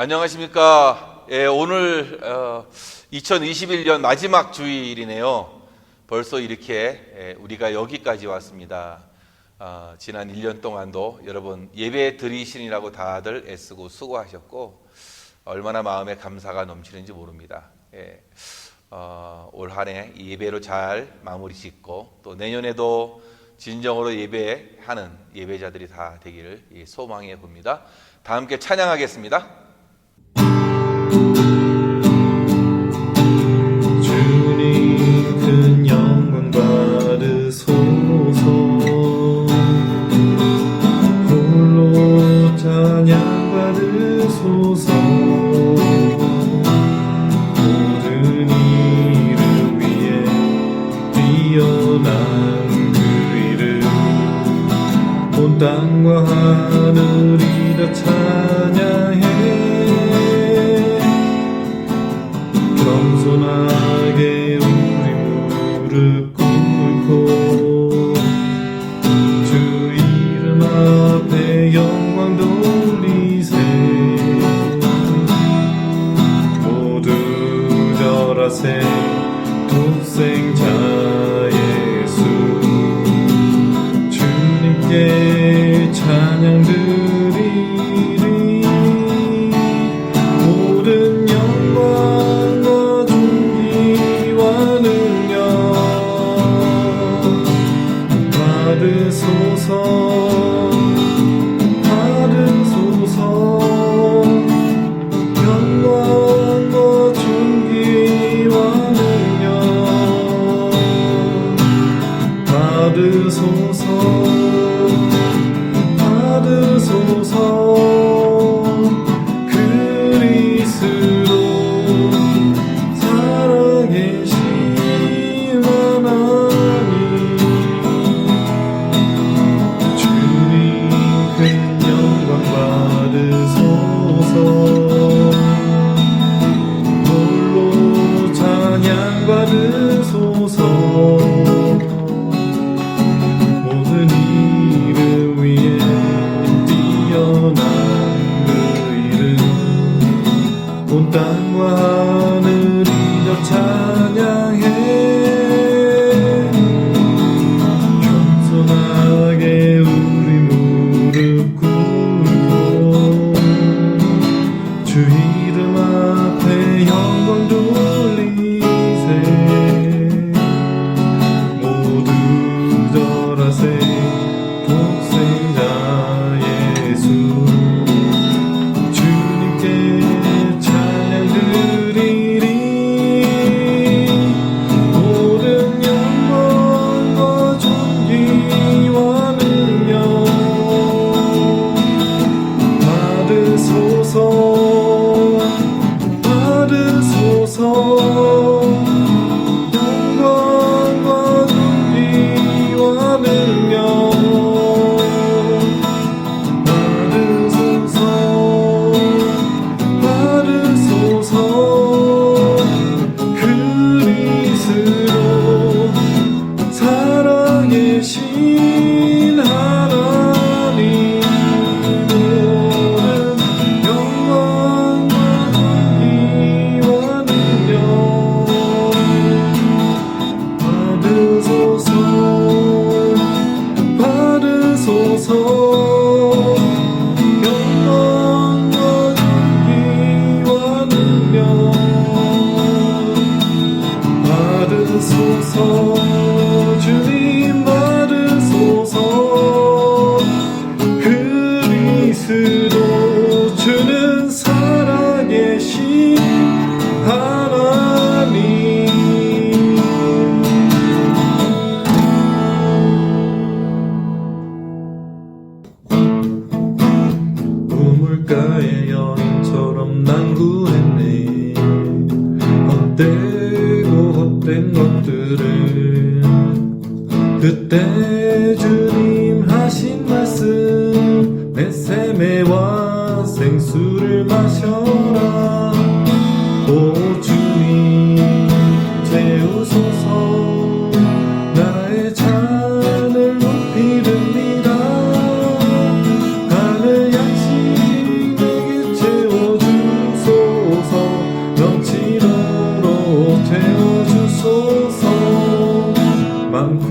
안녕하십니까. 오늘 2021년 마지막 주일이네요. 벌써 이렇게 우리가 여기까지 왔습니다. 지난 1년 동안도 여러분 예배 드리시느라고 다들 애쓰고 수고하셨고 얼마나 마음에 감사가 넘치는지 모릅니다. 올 한 해 예배로 잘 마무리 짓고 또 내년에도 진정으로 예배하는 예배자들이 다 되기를 소망해 봅니다. 다 함께 찬양하겠습니다. 주님 큰 영광 받으소서. 홀로 찬양 받으소서. 모든 이름 위에 뛰어난 그 이름, 온 땅과 하늘이 다 찬양해. 겸손하게 우리 무릎 꿇고 주 이름 앞에 영광 돌리세. 모두 절하세. 독생자 예수 주님께 찬양 드리리. 모든 영광과 존귀와 능력 받으소서. 받으소서. 영광과 존귀와 능력 받으소서. 받으소서. 그리스도 살아계신 하나님, 주님 큰 영광 받으소서. 홀로 찬양 받으소서. 모든 이름 위에 뛰어난 그 이름, 온 땅과 하늘이 다 찬양해. 겸손하게 우리 무릎 꿇고 주 이름 앞에 영광 돌리세. 모두 절하세. 독생자 예수 주님께 찬양 드리리. 모든 영광과 존귀와 능력 받으소서. 받으소서. 영광과 존귀와 능력 받으소서. 받으소서. 그리스도 살아계신 하나님, 모든 영광과 존귀와 능력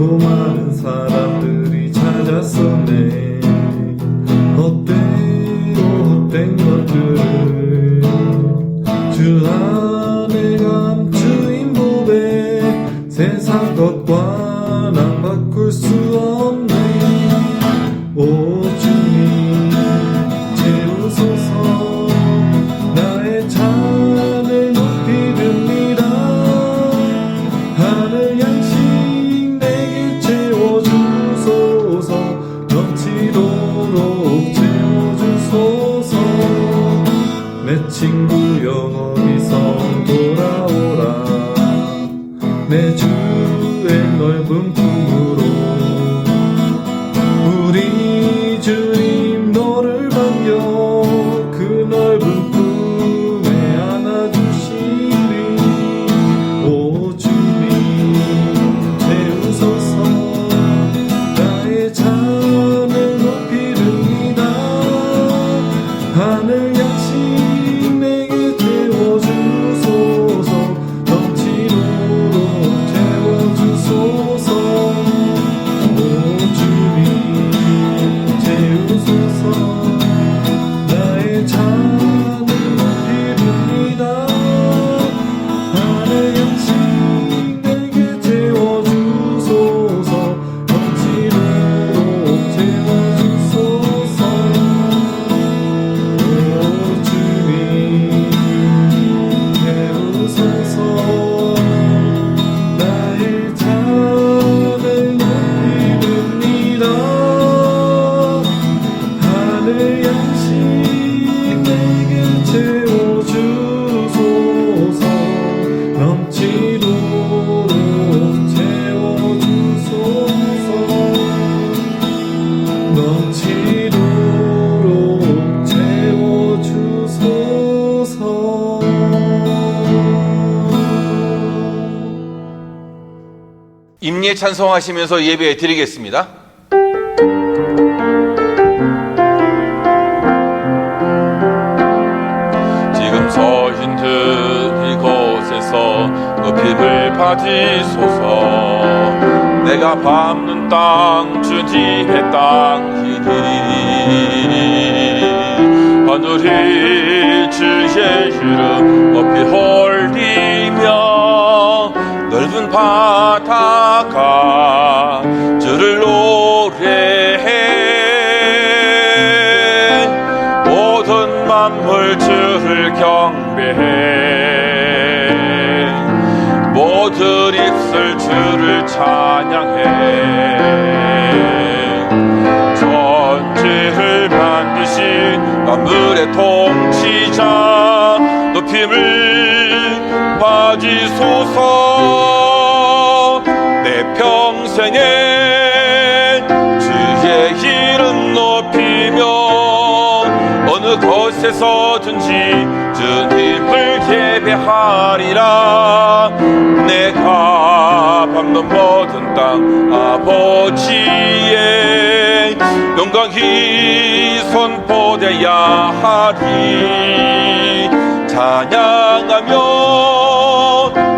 많은 사람들이 찾았었네. 헛된 것들을 주 안에 감추인 법에 세상 것과 난 바꿀 수 없네. 오 주님 채우소서. 나의 찬을 높이 듭니다. 하늘 양식 내게 채워주소서. 넘치도록 채워주소서. 내 친구 영업이서 돌아오라. 내 주의 넓은 품으로. 우리 주님 너를 반겨 그 넓은 품에 안아주시리. 오 주님 채우소서. 나의 잔을 높이 듭니다. 하늘 양식 내게 채워주소서. 넘치도록 채워주소서. 오 주님 채우소서. 나의 잔을 높이 듭니다. 하늘 양식 내게 채워주소서. 넘치도록 채워주소서. 오 주님 채우소서. 나의 잔을 높이 듭니다. 하늘 양식 내게 채워주소서. 넘치도록 채워주소서. 넘치도록 채워주소서. 임예 찬송하시면서 예배 드리겠습니다. 지금 서신 듯 이곳에서 높임을 받으소서. 내가 밟는 땅 주님의 땅이니 하늘이 주의 이름 높이 올리며 넓은 바다가 주를 노래해. 모든 만물 주를 경배해. 모든 입술 주를 찬양해. 천지를 만드신 만물의 통치자 높임을 받으소서. 내 평생에 주의 이름 높이며 어느 곳에서든지 주님을 예배하리라. 내가 밟는 모든 땅 아버지의 영광이 선포되야 하리. 찬양하며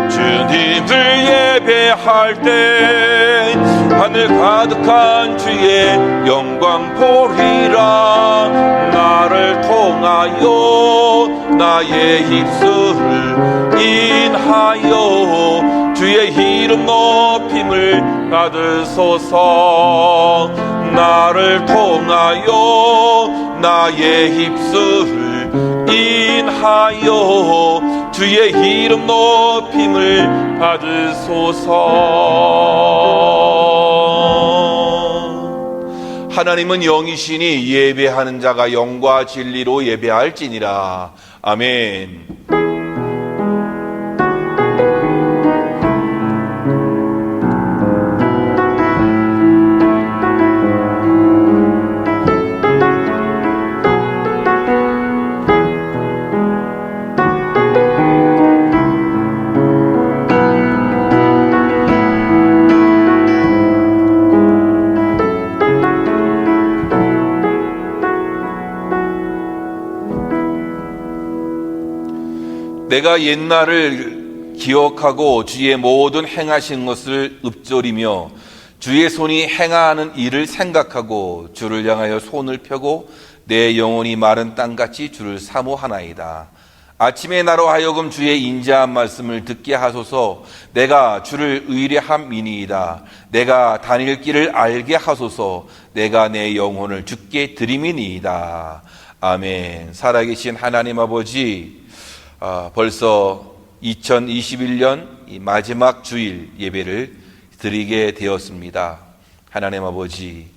주님을 예배할 때 하늘 가득한 주의 영광 보리라. 나를 통하여 나의 입술을 인하여 주의 이름 높임을 받으소서. 나를 통하여 나의 입술을 인하여 주의 이름 높임을 받으소서. 하나님은 영이시니 예배하는 자가 영과 진리로 예배할지니라. 아멘. 내가 옛날을 기억하고 주의 모든 행하신 것을 읊조리며 주의 손이 행하는 일을 생각하고 주를 향하여 손을 펴고 내 영혼이 마른 땅같이 주를 사모하나이다. 아침에 나로 하여금 주의 인자한 말씀을 듣게 하소서. 내가 주를 의뢰함이니이다. 내가 다닐 길을 알게 하소서. 내가 내 영혼을 주께 드림이니이다. 아멘. 살아계신 하나님 아버지, 벌써 2021년 이 마지막 주일 예배를 드리게 되었습니다. 하나님 아버지,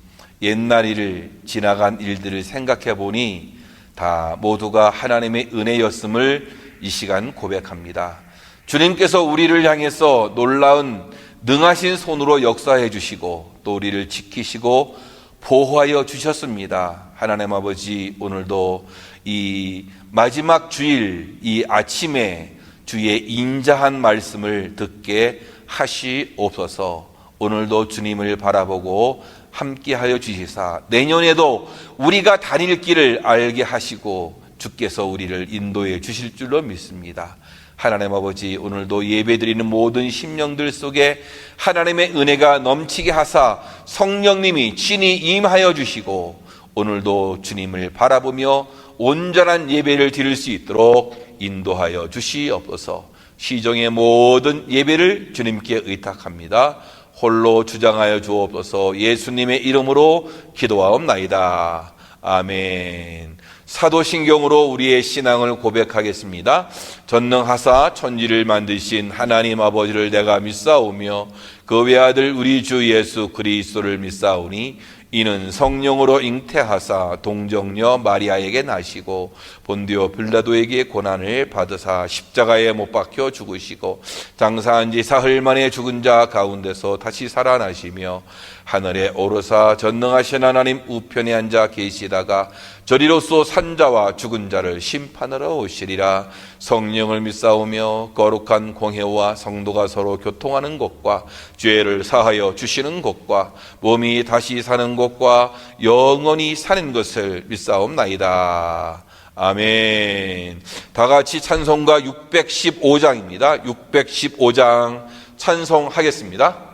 옛날 일을, 지나간 일들을 생각해 보니 다 모두가 하나님의 은혜였음을 이 시간 고백합니다. 주님께서 우리를 향해서 놀라운 능하신 손으로 역사해 주시고 또 우리를 지키시고 보호하여 주셨습니다. 하나님 아버지, 오늘도 이 마지막 주일 이 아침에 주의 인자한 말씀을 듣게 하시옵소서. 오늘도 주님을 바라보고 함께하여 주시사 내년에도 우리가 다닐 길을 알게 하시고 주께서 우리를 인도해 주실 줄로 믿습니다. 하나님 아버지, 오늘도 예배드리는 모든 심령들 속에 하나님의 은혜가 넘치게 하사 성령님이 친히 임하여 주시고 오늘도 주님을 바라보며 온전한 예배를 드릴 수 있도록 인도하여 주시옵소서. 시종의 모든 예배를 주님께 의탁합니다. 홀로 주장하여 주옵소서. 예수님의 이름으로 기도하옵나이다. 아멘. 사도신경으로 우리의 신앙을 고백하겠습니다. 전능하사 천지를 만드신 하나님 아버지를 내가 믿사오며 그 외아들 우리 주 예수 그리스도를 믿사오니 이는 성령으로 잉태하사 동정녀 마리아에게 나시고 본디오 빌라도에게 고난을 받으사 십자가에 못 박혀 죽으시고 장사한 지 사흘 만에 죽은 자 가운데서 다시 살아나시며 하늘에 오르사 전능하신 하나님 우편에 앉아 계시다가 저리로서 산자와 죽은 자를 심판하러 오시리라. 성령을 믿사오며 거룩한 공회와 성도가 서로 교통하는 것과 죄를 사하여 주시는 것과 몸이 다시 사는 것과 영원히 사는 것을 믿사옵나이다. 아멘. 다 같이 찬송가 615장입니다. 615장 찬송하겠습니다.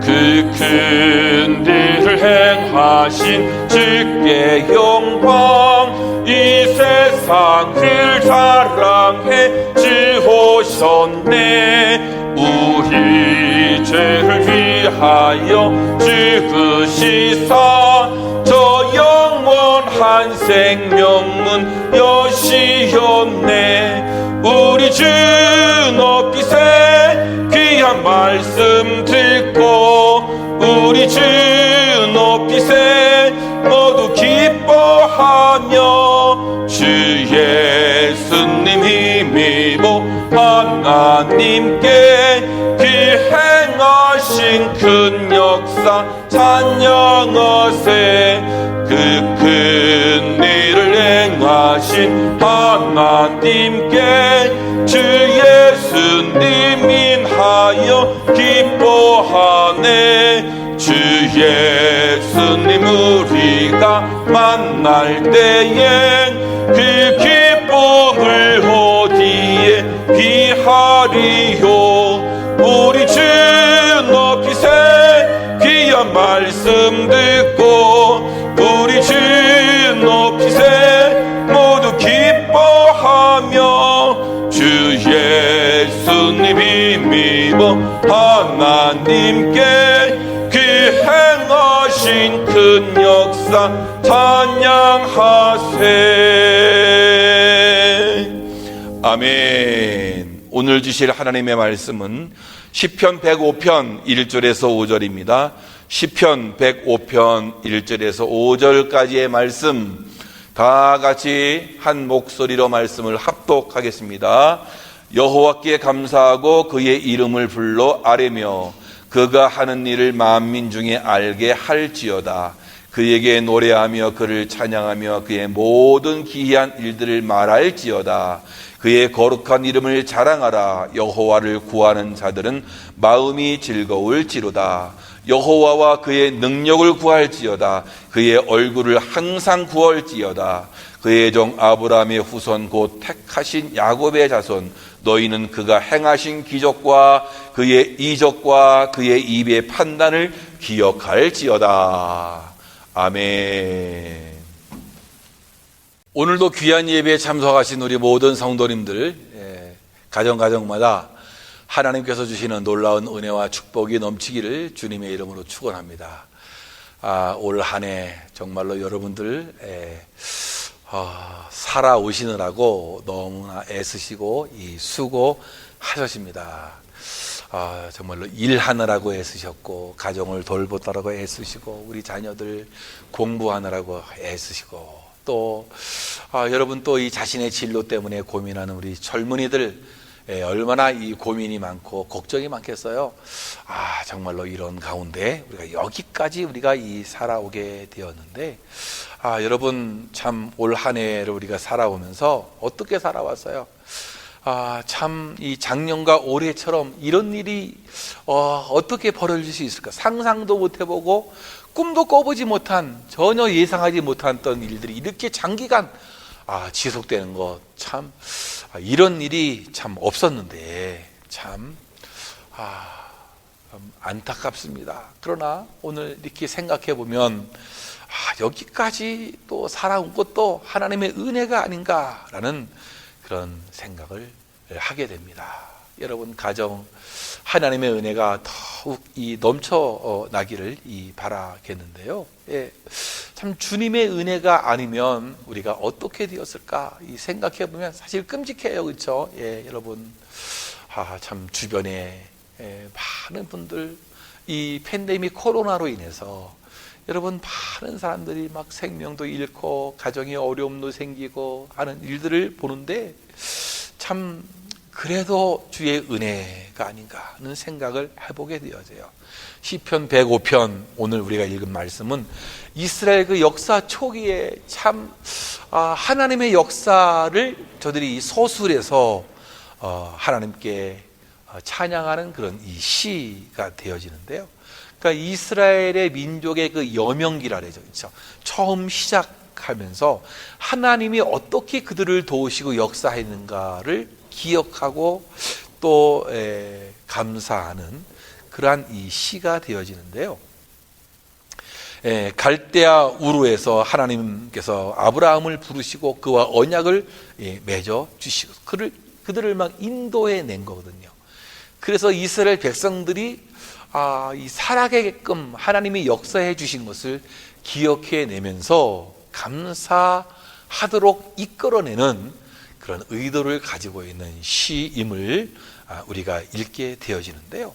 그 큰 일을 행하신 주께 영광, 이 세상을 사랑해 주오셨네. 우리 죄를 위하여 죽으시사 저 영원한 생명문 여시었네. 우리 주 높이세 귀한 말씀 듣고 우리 주 높이세 모두 기뻐하며 주 예수님 힘입어 하나님께 그 행하신 큰 역사 찬양하세. 그 큰 일을 행하신 하나님께 주 예수님 인하여 기뻐하네. 주 예수님 우리가 만날 때엔 그 기쁨을 어디에 비하리요. 우리 주 높이세 귀한 말씀 듣고 우리 주 높이세 모두 기뻐하며 주 예수님 힘입어 하나님께 그 행하신 큰 역사 찬양하세. 아멘. 오늘 주실 하나님의 말씀은 시편 105편 1절에서 5절입니다. 시편 105편 1절에서 5절까지의 말씀 다 같이 한 목소리로 말씀을 합독하겠습니다. 여호와께 감사하고 그의 이름을 불러 아뢰며 그가 하는 일을 만민 중에 알게 할지어다. 그에게 노래하며 그를 찬양하며 그의 모든 기이한 일들을 말할지어다. 그의 거룩한 이름을 자랑하라. 여호와를 구하는 자들은 마음이 즐거울지로다. 여호와와 그의 능력을 구할지어다. 그의 얼굴을 항상 구할지어다. 그의 종 아브라함의 후손 곧 택하신 야곱의 자손 너희는 그가 행하신 기적과 그의 이적과 그의 입의 판단을 기억할지어다. 아멘. 오늘도 귀한 예배에 참석하신 우리 모든 성도님들, 가정마다 하나님께서 주시는 놀라운 은혜와 축복이 넘치기를 주님의 이름으로 축원합니다. 올 한 해 정말로 여러분들 살아오시느라고 너무나 애쓰시고 수고하셨습니다. 정말로 일하느라고 애쓰셨고, 가정을 돌보느라고 애쓰시고, 우리 자녀들 공부하느라고 애쓰시고, 또 여러분 또 이 자신의 진로 때문에 고민하는 우리 젊은이들, 얼마나 이 고민이 많고 걱정이 많겠어요. 정말로 이런 가운데 우리가 여기까지 우리가 살아오게 되었는데, 여러분 참 올 한 해를 우리가 살아오면서 어떻게 살아왔어요? 참 이 작년과 올해처럼 이런 일이 어떻게 벌어질 수 있을까? 상상도 못 해보고 꿈도 꿔보지 못한, 전혀 예상하지 못했던 일들이 이렇게 장기간 지속되는 것, 참 이런 일이 참 없었는데 참 안타깝습니다. 그러나 오늘 이렇게 생각해 보면 여기까지 또 살아온 것도 하나님의 은혜가 아닌가라는 그런 생각을 하게 됩니다. 여러분 가정 하나님의 은혜가 더욱 넘쳐 나기를 바라겠는데요. 참 주님의 은혜가 아니면 우리가 어떻게 되었을까 생각해 보면 사실 끔찍해요, 그렇죠? 여러분 참 주변에 많은 분들 이 팬데믹 코로나로 인해서 여러분 많은 사람들이 막 생명도 잃고 가정에 어려움도 생기고 하는 일들을 보는데 참 그래도 주의 은혜가 아닌가 하는 생각을 해보게 되어져요. 시편 105편 오늘 우리가 읽은 말씀은 이스라엘 그 역사 초기에 참 하나님의 역사를 저들이 서술해서 하나님께 찬양하는 그런 이 시가 되어지는데요. 그러니까 이스라엘의 민족의 그 여명기라 그러죠. 그렇죠? 처음 시작하면서 하나님이 어떻게 그들을 도우시고 역사했는가를 기억하고 또 감사하는 그러한 이 시가 되어지는데요. 갈대아 우르에서 하나님께서 아브라함을 부르시고 그와 언약을 맺어 주시고 그들을 막 인도해 낸 거거든요. 그래서 이스라엘 백성들이 살아가게끔 하나님이 역사해 주신 것을 기억해 내면서 감사하도록 이끌어내는 그런 의도를 가지고 있는 시임을 우리가 읽게 되어지는데요.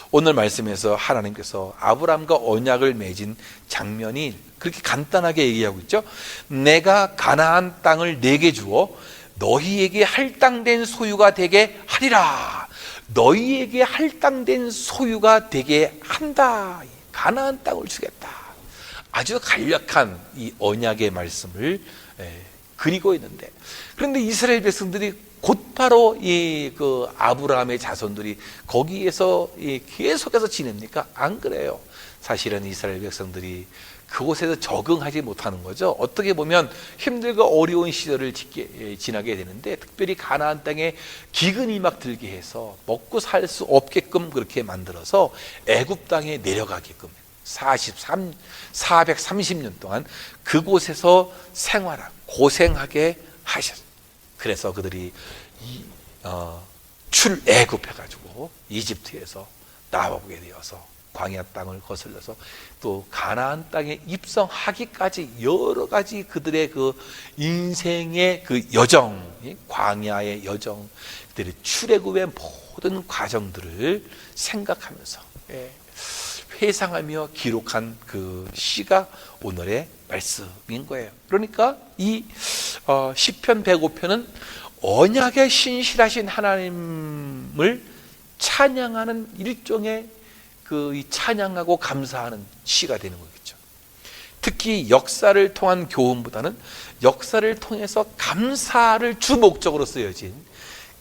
오늘 말씀에서 하나님께서 아브라함과 언약을 맺은 장면이 그렇게 간단하게 얘기하고 있죠. 내가 가나안 땅을 내게 주어 너희에게 할당된 소유가 되게 하리라. 너희에게 할당된 소유가 되게 한다. 가나안 땅을 주겠다. 아주 간략한 이 언약의 말씀을 그리고 있는데, 그런데 이스라엘 백성들이 곧바로 그 아브라함의 자손들이 거기에서 계속해서 지냅니까? 안 그래요. 사실은 이스라엘 백성들이 그곳에서 적응하지 못하는 거죠. 어떻게 보면 힘들고 어려운 시절을 지나게 되는데, 특별히 가나안 땅에 기근이 막 들게 해서 먹고 살 수 없게끔 그렇게 만들어서 애굽 땅에 내려가게끔 430년 동안 그곳에서 생활하고 고생하게 하셨어요. 그래서 그들이 출애굽해가지고 이집트에서 나오게 되어서 광야 땅을 거슬러서 또 가나안 땅에 입성하기까지 여러 가지 그들의 그 인생의 그 여정, 광야의 여정, 그들의 출애굽의 모든 과정들을 생각하면서 회상하며 기록한 그 시가 오늘의 말씀인 거예요. 그러니까 이 시편 105편은 언약에 신실하신 하나님을 찬양하는 일종의 그 찬양하고 감사하는 시가 되는 거겠죠. 특히 역사를 통한 교훈보다는 역사를 통해서 감사를 주 목적으로 쓰여진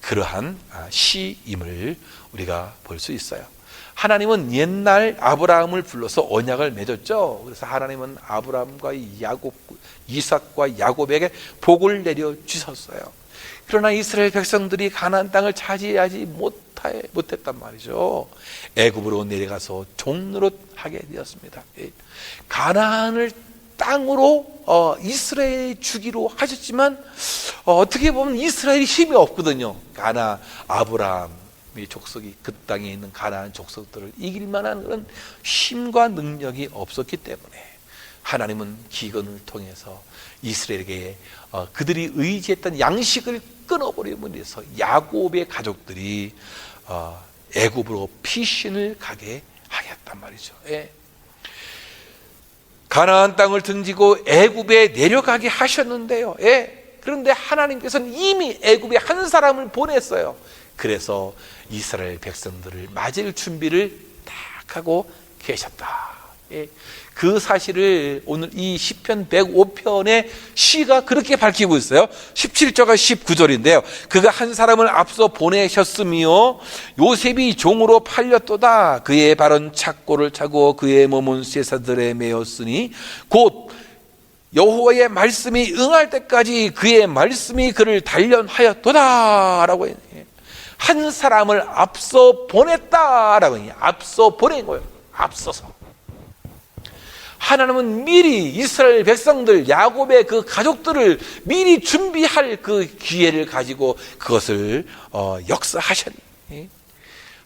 그러한 시임을 우리가 볼 수 있어요. 하나님은 옛날 아브라함을 불러서 언약을 맺었죠. 그래서 하나님은 아브라함과 야곱, 이삭과 야곱에게 복을 내려 주셨어요. 그러나 이스라엘 백성들이 가나안 땅을 차지하지 못했단 말이죠. 애굽으로 내려가서 종노릇 하게 되었습니다. 가나안을 땅으로 이스라엘이 주기로 하셨지만 어떻게 보면 이스라엘이 힘이 없거든요. 아브라함의 족속이 그 땅에 있는 가나안 족속들을 이길 만한 그런 힘과 능력이 없었기 때문에 하나님은 기근을 통해서 이스라엘에게 그들이 의지했던 양식을 끊어버림으로 해서 야곱의 가족들이 애굽으로 피신을 가게 하였단 말이죠. 가나안 땅을 등지고 애굽에 내려가게 하셨는데요. 그런데 하나님께서는 이미 애굽에 한 사람을 보냈어요. 그래서 이스라엘 백성들을 맞을 준비를 딱 하고 계셨다. 그 사실을 오늘 이 시편 105편의 시가 그렇게 밝히고 있어요. 17절과 19절인데요. 그가 한 사람을 앞서 보내셨으며 요셉이 종으로 팔렸도다. 그의 발은 착고를 차고 그의 몸은 쇠사들에 매였으니 곧 여호와의 말씀이 응할 때까지 그의 말씀이 그를 단련하였도다 라고 해요. 한 사람을 앞서 보냈다라고 해요. 앞서 보낸 거예요. 앞서서. 하나님은 미리 이스라엘 백성들, 야곱의 그 가족들을 미리 준비할 그 기회를 가지고 그것을 역사하셨니.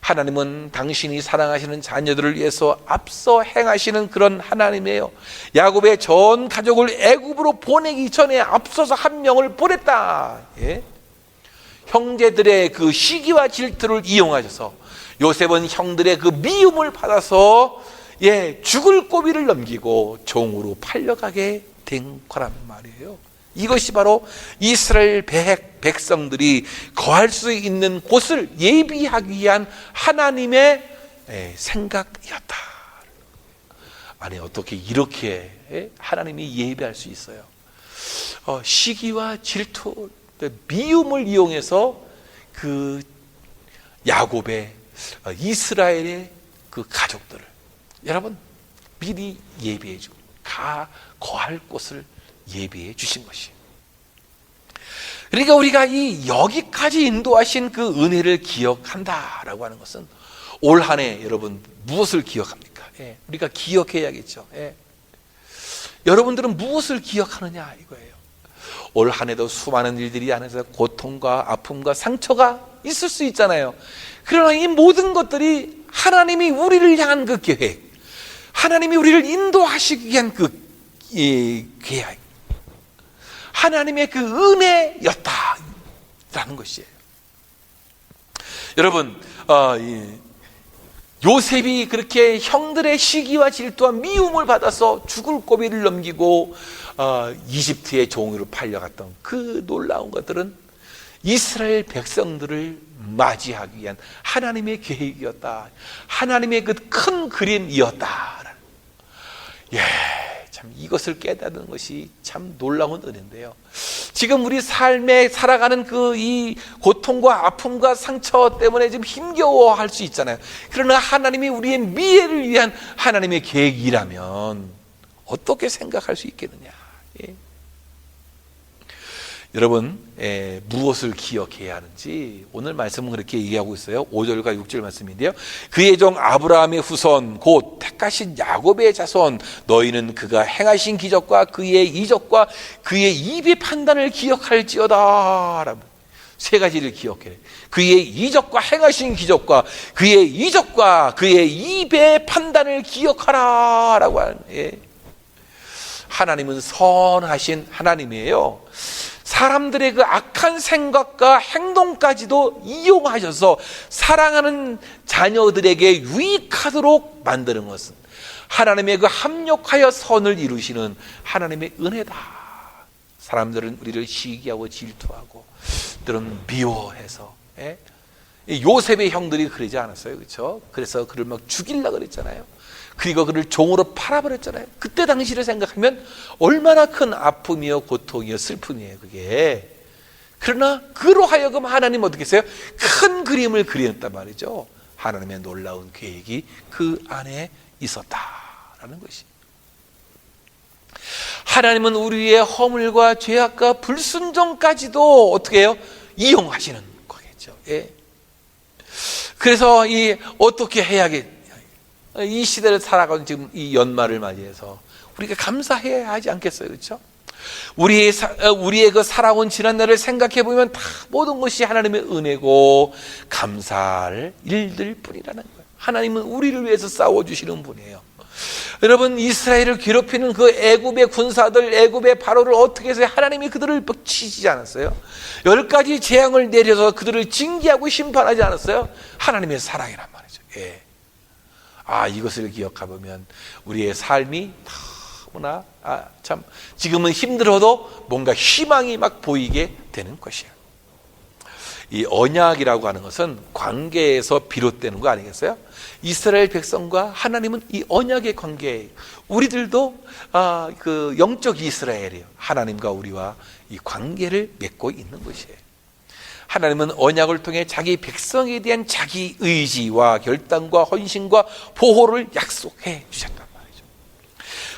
하나님은 당신이 사랑하시는 자녀들을 위해서 앞서 행하시는 그런 하나님이에요. 야곱의 전 가족을 애굽으로 보내기 전에 앞서서 한 명을 보냈다. 형제들의 그 시기와 질투를 이용하셔서 요셉은 형들의 그 미움을 받아서 죽을 고비를 넘기고 종으로 팔려가게 된 거란 말이에요. 이것이 바로 이스라엘 백성들이 거할 수 있는 곳을 예비하기 위한 하나님의 생각이었다. 아니 어떻게 이렇게 하나님이 예비할 수 있어요? 시기와 질투, 미움을 이용해서 그 야곱의 이스라엘의 그 가족들을 여러분 미리 예비해 주고 거할 곳을 예비해 주신 것이. 그러니까 우리가 이 여기까지 인도하신 그 은혜를 기억한다라고 하는 것은 올 한 해 여러분 무엇을 기억합니까? 우리가 기억해야겠죠. 여러분들은 무엇을 기억하느냐 이거예요. 올 한 해도 수많은 일들이 안에서 고통과 아픔과 상처가 있을 수 있잖아요. 그러나 이 모든 것들이 하나님이 우리를 향한 그 계획, 하나님이 우리를 인도하시기 위한 그 계획, 하나님의 그 은혜였다라는 것이에요. 여러분, 요셉이 그렇게 형들의 시기와 질투와 미움을 받아서 죽을 고비를 넘기고 이집트의 종으로 팔려갔던 그 놀라운 것들은 이스라엘 백성들을 맞이하기 위한 하나님의 계획이었다. 하나님의 그 큰 그림이었다. 참 이것을 깨닫는 것이 참 놀라운 은혜인데요. 지금 우리 삶에 살아가는 그 이 고통과 아픔과 상처 때문에 지금 힘겨워할 수 있잖아요. 그러나 하나님이 우리의 미래를 위한 하나님의 계획이라면 어떻게 생각할 수 있겠느냐. 여러분 무엇을 기억해야 하는지 오늘 말씀은 그렇게 얘기하고 있어요. 5절과 6절 말씀인데요. 그의 종 아브라함의 후손 곧 택하신 야곱의 자손 너희는 그가 행하신 기적과 그의 이적과 그의 입의 판단을 기억할지어다. 세 가지를 기억해. 그의 이적과 행하신 기적과 그의 이적과 그의 입의 판단을 기억하라 라고 하는. 하나님은 선하신 하나님이에요. 사람들의 그 악한 생각과 행동까지도 이용하셔서 사랑하는 자녀들에게 유익하도록 만드는 것은 하나님의 그 합력하여 선을 이루시는 하나님의 은혜다. 사람들은 우리를 시기하고 질투하고 때로는 미워해서 요셉의 형들이 그러지 않았어요. 그렇죠? 그래서 그를 막 죽이려고 그랬잖아요. 그리고 그를 종으로 팔아버렸잖아요. 그때 당시를 생각하면 얼마나 큰 아픔이요 고통이요 슬픔이에요 그게. 그러나 그로 하여금 하나님 어떻게 했어요? 큰 그림을 그렸단 말이죠. 하나님의 놀라운 계획이 그 안에 있었다라는 것이. 하나님은 우리의 허물과 죄악과 불순종까지도 어떻게 해요? 이용하시는 거겠죠. 예. 그래서 어떻게 해야겠? 이 시대를 살아가는 지금 이 연말을 맞이해서 우리가 감사해야 하지 않겠어요, 그렇죠? 우리의 그 살아온 지난 날을 생각해 보면 다 모든 것이 하나님의 은혜고 감사할 일들 뿐이라는 거예요. 하나님은 우리를 위해서 싸워 주시는 분이에요. 여러분, 이스라엘을 괴롭히는 그 애굽의 군사들, 애굽의 바로를 어떻게 해서 하나님이 그들을 치지 않았어요? 10가지 재앙을 내려서 그들을 징계하고 심판하지 않았어요? 하나님의 사랑이란 말이죠. 예. 이것을 기억해보면 우리의 삶이 너무나 참 지금은 힘들어도 뭔가 희망이 막 보이게 되는 것이에요. 이 언약이라고 하는 것은 관계에서 비롯되는 거 아니겠어요? 이스라엘 백성과 하나님은 이 언약의 관계예요. 우리들도 그 영적 이스라엘이에요. 하나님과 우리와 이 관계를 맺고 있는 것이에요. 하나님은 언약을 통해 자기 백성에 대한 자기 의지와 결단과 헌신과 보호를 약속해 주셨단 말이죠.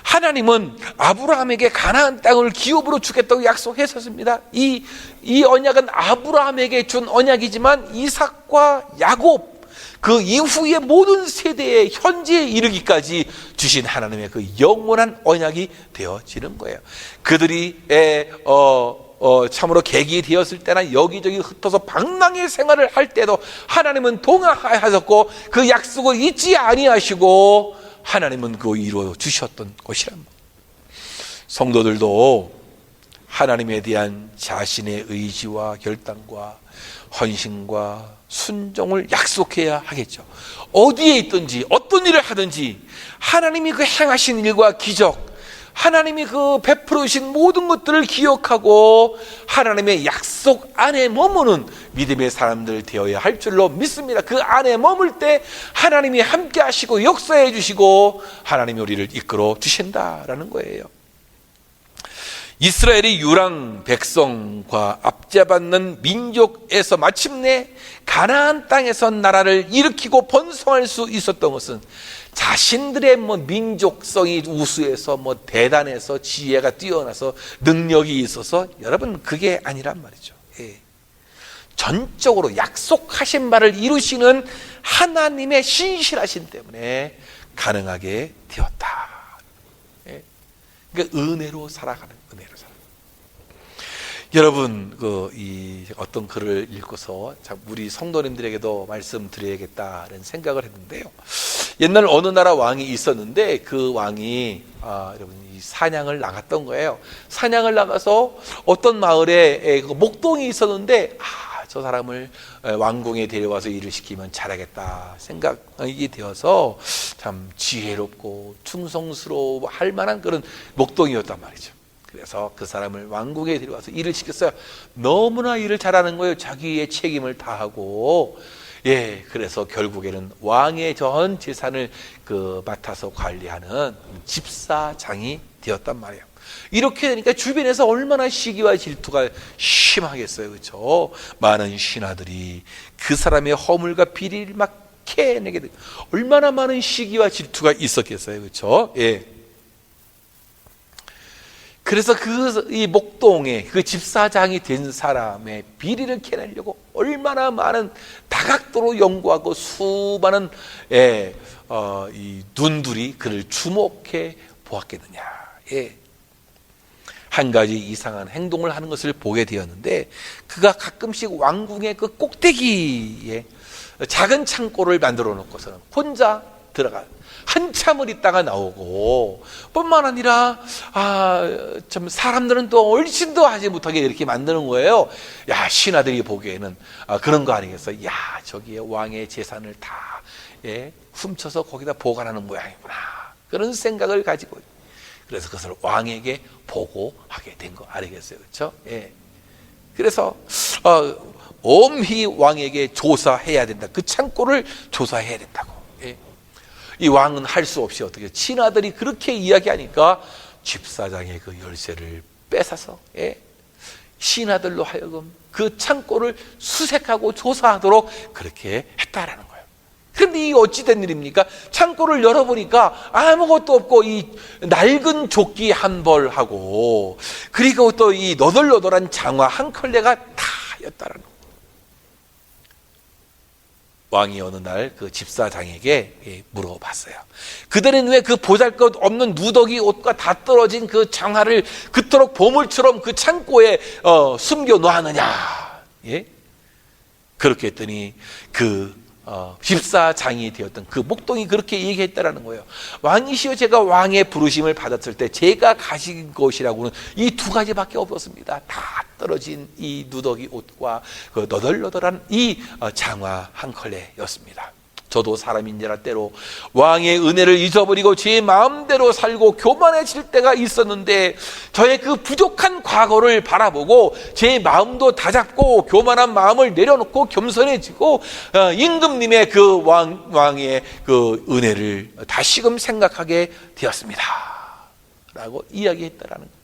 하나님은 아브라함에게 가나안 땅을 기업으로 주겠다고 약속했었습니다. 이 언약은 아브라함에게 준 언약이지만 이삭과 야곱, 그 이후의 모든 세대의 현재에 이르기까지 주신 하나님의 그 영원한 언약이 되어지는 거예요. 그들이 참으로 객이 되었을 때나 여기저기 흩어서 방랑의 생활을 할 때도 하나님은 동행하셨고 그 약속을 잊지 아니하시고 하나님은 그거 이루어 주셨던 것이란 말이에요. 성도들도 하나님에 대한 자신의 의지와 결단과 헌신과 순종을 약속해야 하겠죠. 어디에 있든지 어떤 일을 하든지 하나님이 그 행하신 일과 기적, 하나님이 그 베풀으신 모든 것들을 기억하고 하나님의 약속 안에 머무는 믿음의 사람들 되어야 할 줄로 믿습니다. 그 안에 머물 때 하나님이 함께 하시고 역사해 주시고 하나님이 우리를 이끌어 주신다라는 거예요. 이스라엘이 유랑 백성과 압제받는 민족에서 마침내 가나안 땅에서 나라를 일으키고 번성할 수 있었던 것은 자신들의 민족성이 우수해서 대단해서 지혜가 뛰어나서 능력이 있어서 여러분 그게 아니란 말이죠. 예. 전적으로 약속하신 바를 이루시는 하나님의 신실하신 때문에 가능하게 되었다. 예. 그러니까 은혜로 살아가는, 은혜로 살아가는. 여러분 어떤 글을 읽고서 참 우리 성도님들에게도 말씀드려야겠다는 생각을 했는데요. 옛날 어느 나라 왕이 있었는데 그 왕이 여러분 이 사냥을 나갔던 거예요. 사냥을 나가서 어떤 마을에 목동이 있었는데 저 사람을 왕궁에 데려와서 일을 시키면 잘하겠다 생각이 되어서 참 지혜롭고 충성스러워 할 만한 그런 목동이었단 말이죠. 그래서 그 사람을 왕궁에 데려와서 일을 시켰어요. 너무나 일을 잘하는 거예요. 자기의 책임을 다하고. 예, 그래서 결국에는 왕의 전 재산을 맡아서 관리하는 집사장이 되었단 말이에요. 이렇게 되니까 주변에서 얼마나 시기와 질투가 심하겠어요, 그렇죠? 많은 신하들이 그 사람의 허물과 비리를 막 캐내게 돼. 얼마나 많은 시기와 질투가 있었겠어요, 그렇죠? 예. 그래서 이 목동에 그 집사장이 된 사람의 비리를 캐내려고 얼마나 많은 다각도로 연구하고 수많은 이 눈들이 그를 주목해 보았겠느냐. 예. 한 가지 이상한 행동을 하는 것을 보게 되었는데 그가 가끔씩 왕궁의 그 꼭대기에 작은 창고를 만들어 놓고서는 혼자 들어가 한참을 있다가 나오고 뿐만 아니라 참 사람들은 또 얼씬도 하지 못하게 이렇게 만드는 거예요. 야, 신하들이 보기에는 그런 거 아니겠어? 야, 저기에 왕의 재산을 다 훔쳐서 거기다 보관하는 모양이구나. 그런 생각을 가지고 그래서 그것을 왕에게 보고하게 된 거 아니겠어요, 그렇죠? 예. 그래서 엄히 왕에게 조사해야 된다. 그 창고를 조사해야 된다고. 예. 이 왕은 할 수 없이 어떻게 친아들이 그렇게 이야기하니까 집사장의 그 열쇠를 뺏어서 신하들로 하여금 그 창고를 수색하고 조사하도록 그렇게 했다라는 거예요. 그런데 이 어찌된 일입니까? 창고를 열어보니까 아무것도 없고 이 낡은 조끼 한 벌하고 그리고 또 이 너덜너덜한 장화 한 컬레가 다였다라는 거예요. 왕이 어느 날 그 집사장에게 물어봤어요. 그들은 왜 그 보잘것없는 누더기 옷과 다 떨어진 그 장화를 그토록 보물처럼 그 창고에 숨겨 놓았느냐? 예? 그렇게 했더니 그 집사장이 되었던 그 목동이 그렇게 얘기했다라는 거예요. 왕이시여, 제가 왕의 부르심을 받았을 때 제가 가진 것이라고는 이 두 가지밖에 없었습니다. 다 떨어진 이 누더기 옷과 그 너덜너덜한 이 장화 한 컬레였습니다. 저도 사람인지라 때로 왕의 은혜를 잊어버리고 제 마음대로 살고 교만해질 때가 있었는데, 저의 그 부족한 과거를 바라보고 제 마음도 다잡고 교만한 마음을 내려놓고 겸손해지고 임금님의 그 왕의 그 은혜를 다시금 생각하게 되었습니다 라고 이야기했다라는 거예요.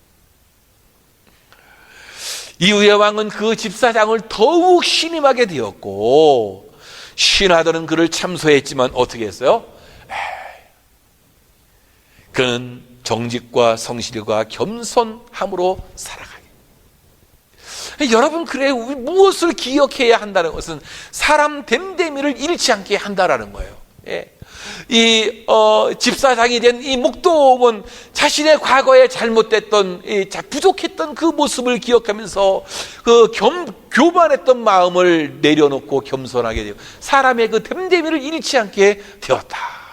이후에 왕은 그 집사장을 더욱 신임하게 되었고, 신하들은 그를 참소했지만 어떻게 했어요? 그는 정직과 성실과 겸손함으로 살아가게. 여러분, 그래, 무엇을 기억해야 한다는 것은 사람 됨됨이를 잃지 않게 한다라는 거예요. 이 집사장이 된 이 목동은 자신의 과거에 잘못됐던 부족했던 그 모습을 기억하면서 그 교만했던 마음을 내려놓고 겸손하게 되고 사람의 그 됨됨이를 잃지 않게 되었다.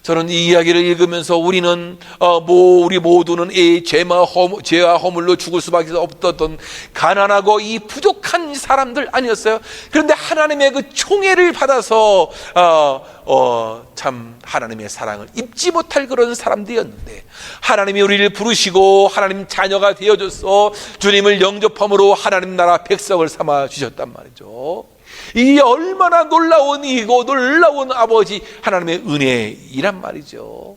저는 이 이야기를 읽으면서 우리는 우리 모두는 이 죄와 허물로 죽을 수밖에 없었던 가난하고 이 부족한 사람들 아니었어요? 그런데 하나님의 그 총애를 받아서 참 하나님의 사랑을 입지 못할 그런 사람들이었는데, 하나님이 우리를 부르시고 하나님 자녀가 되어줘서 주님을 영접함으로 하나님 나라 백성을 삼아 주셨단 말이죠. 이 얼마나 놀라운 이고 놀라운 아버지 하나님의 은혜이란 말이죠.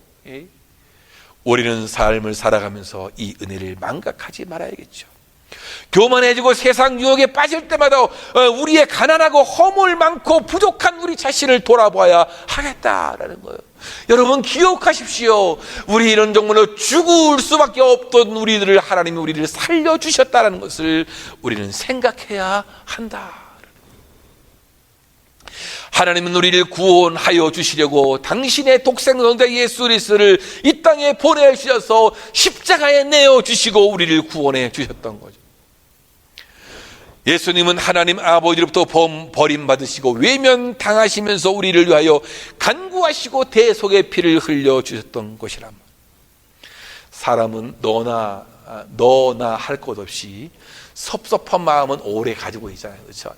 우리는 삶을 살아가면서 이 은혜를 망각하지 말아야겠죠. 교만해지고 세상 유혹에 빠질 때마다 우리의 가난하고 허물 많고 부족한 우리 자신을 돌아봐야 하겠다라는 거예요. 여러분, 기억하십시오. 우리 이런 정말로 죽을 수밖에 없던 우리들을 하나님이 우리를 살려주셨다는 것을 우리는 생각해야 한다. 하나님은 우리를 구원하여 주시려고 당신의 독생성자 예수 그리스도를 이 땅에 보내주셔서 십자가에 내어주시고 우리를 구원해 주셨던 거죠. 예수님은 하나님 아버지로부터 버림받으시고 외면당하시면서 우리를 위하여 간구하시고 대속의 피를 흘려주셨던 것이란 말이에요. 사람은 너나 할 것 없이 섭섭한 마음은 오래 가지고 있잖아요. 그렇죠?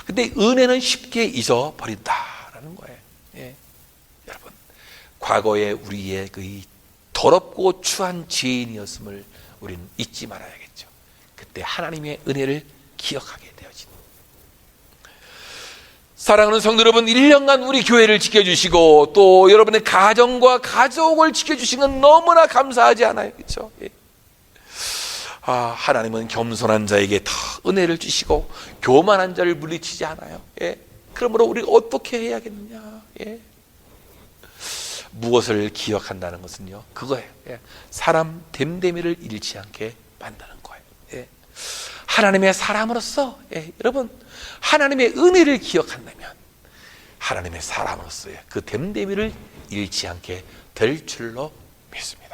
근데 은혜는 쉽게 잊어버린다라는 거예요. 여러분, 과거에 우리의 그 더럽고 추한 죄인이었음을 우리는 잊지 말아야겠죠. 그때 하나님의 은혜를 기억하게 되어진다. 사랑하는 성도 여러분, 1년간 우리 교회를 지켜주시고 또 여러분의 가정과 가족을 지켜주신 건 너무나 감사하지 않아요? 그렇죠? 하나님은 겸손한 자에게 더 은혜를 주시고 교만한 자를 물리치지 않아요. 그러므로 우리가 어떻게 해야겠느냐? 무엇을 기억한다는 것은요, 그거예요. 사람 됨됨이를 잃지 않게 만드는 거예요. 하나님의 사람으로서 여러분, 하나님의 은혜를 기억한다면 하나님의 사람으로서의 그 됨됨이를 잃지 않게 될 줄로 믿습니다.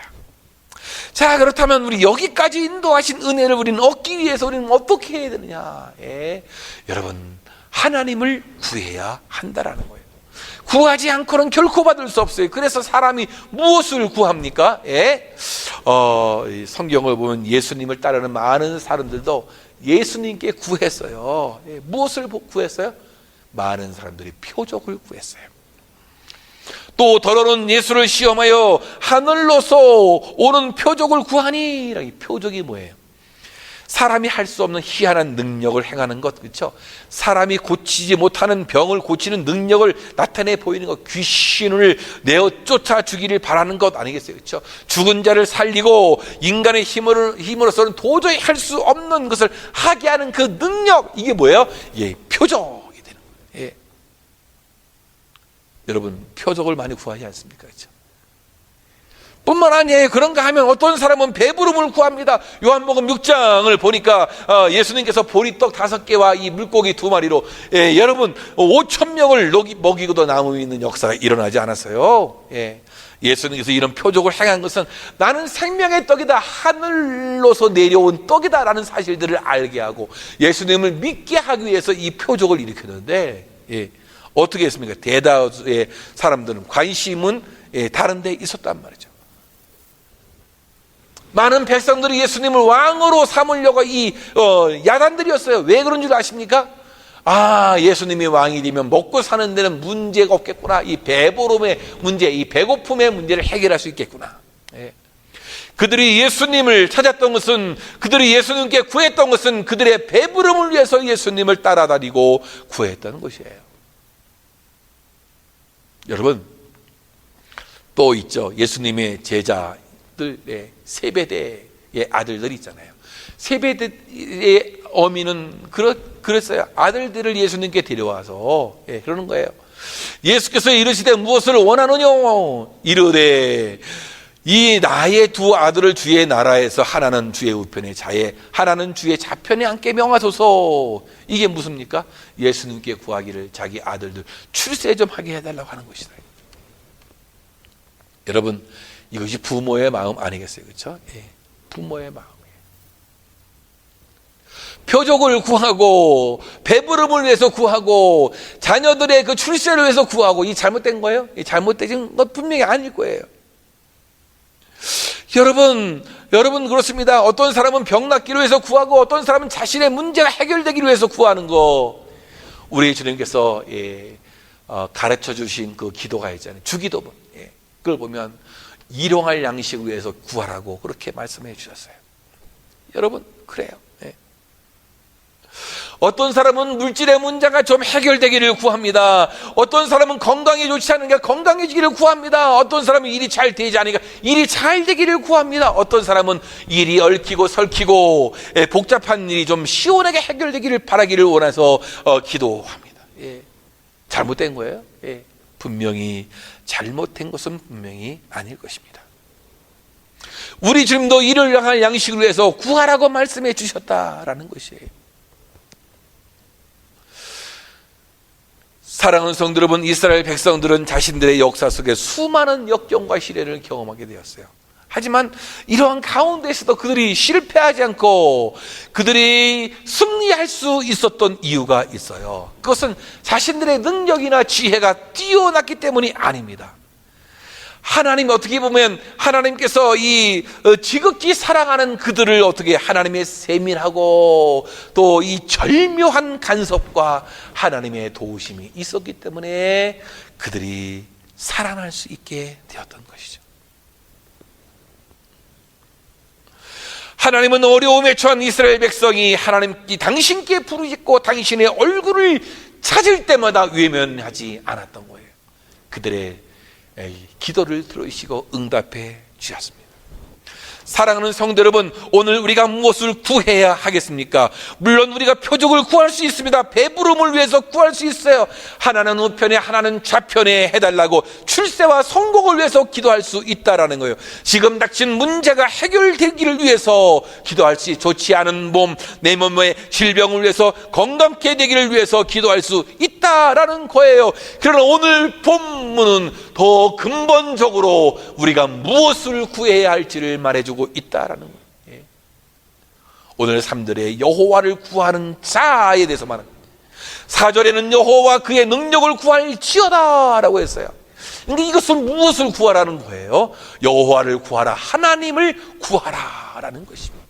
자, 그렇다면 우리 여기까지 인도하신 은혜를 우리는 얻기 위해서 우리는 어떻게 해야 되느냐? 여러분, 하나님을 구해야 한다라는 거예요. 구하지 않고는 결코 받을 수 없어요. 그래서 사람이 무엇을 구합니까? 성경을 보면 예수님을 따르는 많은 사람들도 예수님께 구했어요. 무엇을 구했어요? 많은 사람들이 표적을 구했어요. 또 더러는 예수를 시험하여 하늘로서 오는 표적을 구하니. 이 표적이 뭐예요? 사람이 할 수 없는 희한한 능력을 행하는 것, 그렇죠? 사람이 고치지 못하는 병을 고치는 능력을 나타내 보이는 것, 귀신을 내어 쫓아 주기를 바라는 것 아니겠어요? 그렇죠? 죽은 자를 살리고 인간의 힘으로서는 도저히 할 수 없는 것을 하게 하는 그 능력, 이게 뭐예요? 표적이 되는 거예요. 여러분 표적을 많이 구하지 않습니까? 그렇죠? 뿐만 아니에요. 그런가 하면 어떤 사람은 배부름을 구합니다. 요한복음 6장을 보니까 예수님께서 보리떡 5개와 이 물고기 2마리로 여러분 5,000명을 먹이고도 남음이 있는 역사가 일어나지 않았어요. 예수님께서 이런 표적을 행한 것은 나는 생명의 떡이다, 하늘로서 내려온 떡이다 라는 사실들을 알게 하고 예수님을 믿게 하기 위해서 이 표적을 일으켰는데 어떻게 했습니까? 대다수의 사람들은 관심은 다른 데 있었단 말이죠. 많은 백성들이 예수님을 왕으로 삼으려고 야단들이었어요. 왜 그런 줄 아십니까? 예수님이 왕이 되면 먹고 사는 데는 문제가 없겠구나. 이 배부름의 문제, 이 배고픔의 문제를 해결할 수 있겠구나. 그들이 예수님을 찾았던 것은, 그들이 예수님께 구했던 것은 그들의 배부름을 위해서 예수님을 따라다니고 구했다는 것이에요. 여러분, 또 있죠. 예수님의 제자들의 세베대의 아들들이 있잖아요. 세베대의 어미는 그랬어요. 아들들을 예수님께 데려와서 그러는 거예요. 예수께서 이르시되 무엇을 원하느냐? 이르되 이 나의 2 아들을 주의 나라에서 하나는 주의 우편에 자에 하나는 주의 좌편에 앉게 명하소서. 이게 무슨입니까? 예수님께 구하기를 자기 아들들 출세 좀 하게 해달라고 하는 것이다. 여러분, 이것이 부모의 마음 아니겠어요? 그렇죠? 부모의 마음이에요. 표적을 구하고 배부름을 위해서 구하고 자녀들의 그 출세를 위해서 구하고, 이 잘못된 거예요? 이 잘못된 것 분명히 아닐 거예요. 여러분 그렇습니다. 어떤 사람은 병 낫기를 위해서 구하고 어떤 사람은 자신의 문제가 해결되기를 위해서 구하는 거. 우리 주님께서 가르쳐 주신 그 기도가 있잖아요. 주기도문. 그걸 보면 일용할 양식을 위해서 구하라고 그렇게 말씀해 주셨어요. 여러분, 그래요. 어떤 사람은 물질의 문제가 좀 해결되기를 구합니다. 어떤 사람은 건강이 좋지 않으니까 건강해지기를 구합니다. 어떤 사람은 일이 잘 되지 않으니까 일이 잘 되기를 구합니다. 어떤 사람은 일이 얽히고 설키고 복잡한 일이 좀 시원하게 해결되기를 바라기를 원해서 기도합니다. 잘못된 거예요? 분명히 잘못된 것은 분명히 아닐 것입니다. 우리 주님도 이를 향할 양식을 위해서 구하라고 말씀해 주셨다라는 것이에요. 사랑하는 성도 여러분, 이스라엘 백성들은 자신들의 역사 속에 수많은 역경과 시련을 경험하게 되었어요. 하지만 이러한 가운데에서도 그들이 실패하지 않고 그들이 승리할 수 있었던 이유가 있어요. 그것은 자신들의 능력이나 지혜가 뛰어났기 때문이 아닙니다. 하나님, 어떻게 보면 하나님께서 이 지극히 사랑하는 그들을 어떻게 하나님의 세밀하고 또 이 절묘한 간섭과 하나님의 도우심이 있었기 때문에 그들이 살아날 수 있게 되었던 것이죠. 하나님은 어려움에 처한 이스라엘 백성이 하나님께 당신께 부르짖고 당신의 얼굴을 찾을 때마다 외면하지 않았던 거예요. 그들의 기도를 들으시고 응답해 주셨습니다. 사랑하는 성도 여러분, 오늘 우리가 무엇을 구해야 하겠습니까? 물론 우리가 표적을 구할 수 있습니다. 배부름을 위해서 구할 수 있어요. 하나는 우편에 하나는 좌편에 해달라고 출세와 성공을 위해서 기도할 수 있다라는 거예요. 지금 닥친 문제가 해결되기를 위해서 기도할 수, 좋지 않은 몸, 내 몸의 질병을 위해서 건강케 되기를 위해서 기도할 수 있다라는 거예요. 그러나 오늘 본문은 더 근본적으로 우리가 무엇을 구해야 할지를 말해주고 있다라는 거예요. 오늘 3절에 여호와를 구하는 자에 대해서 말합니다. 4절에는 여호와 그의 능력을 구할지어다 라고 했어요. 그러니까 이것은 무엇을 구하라는 거예요? 여호와를 구하라, 하나님을 구하라 라는 것입니다.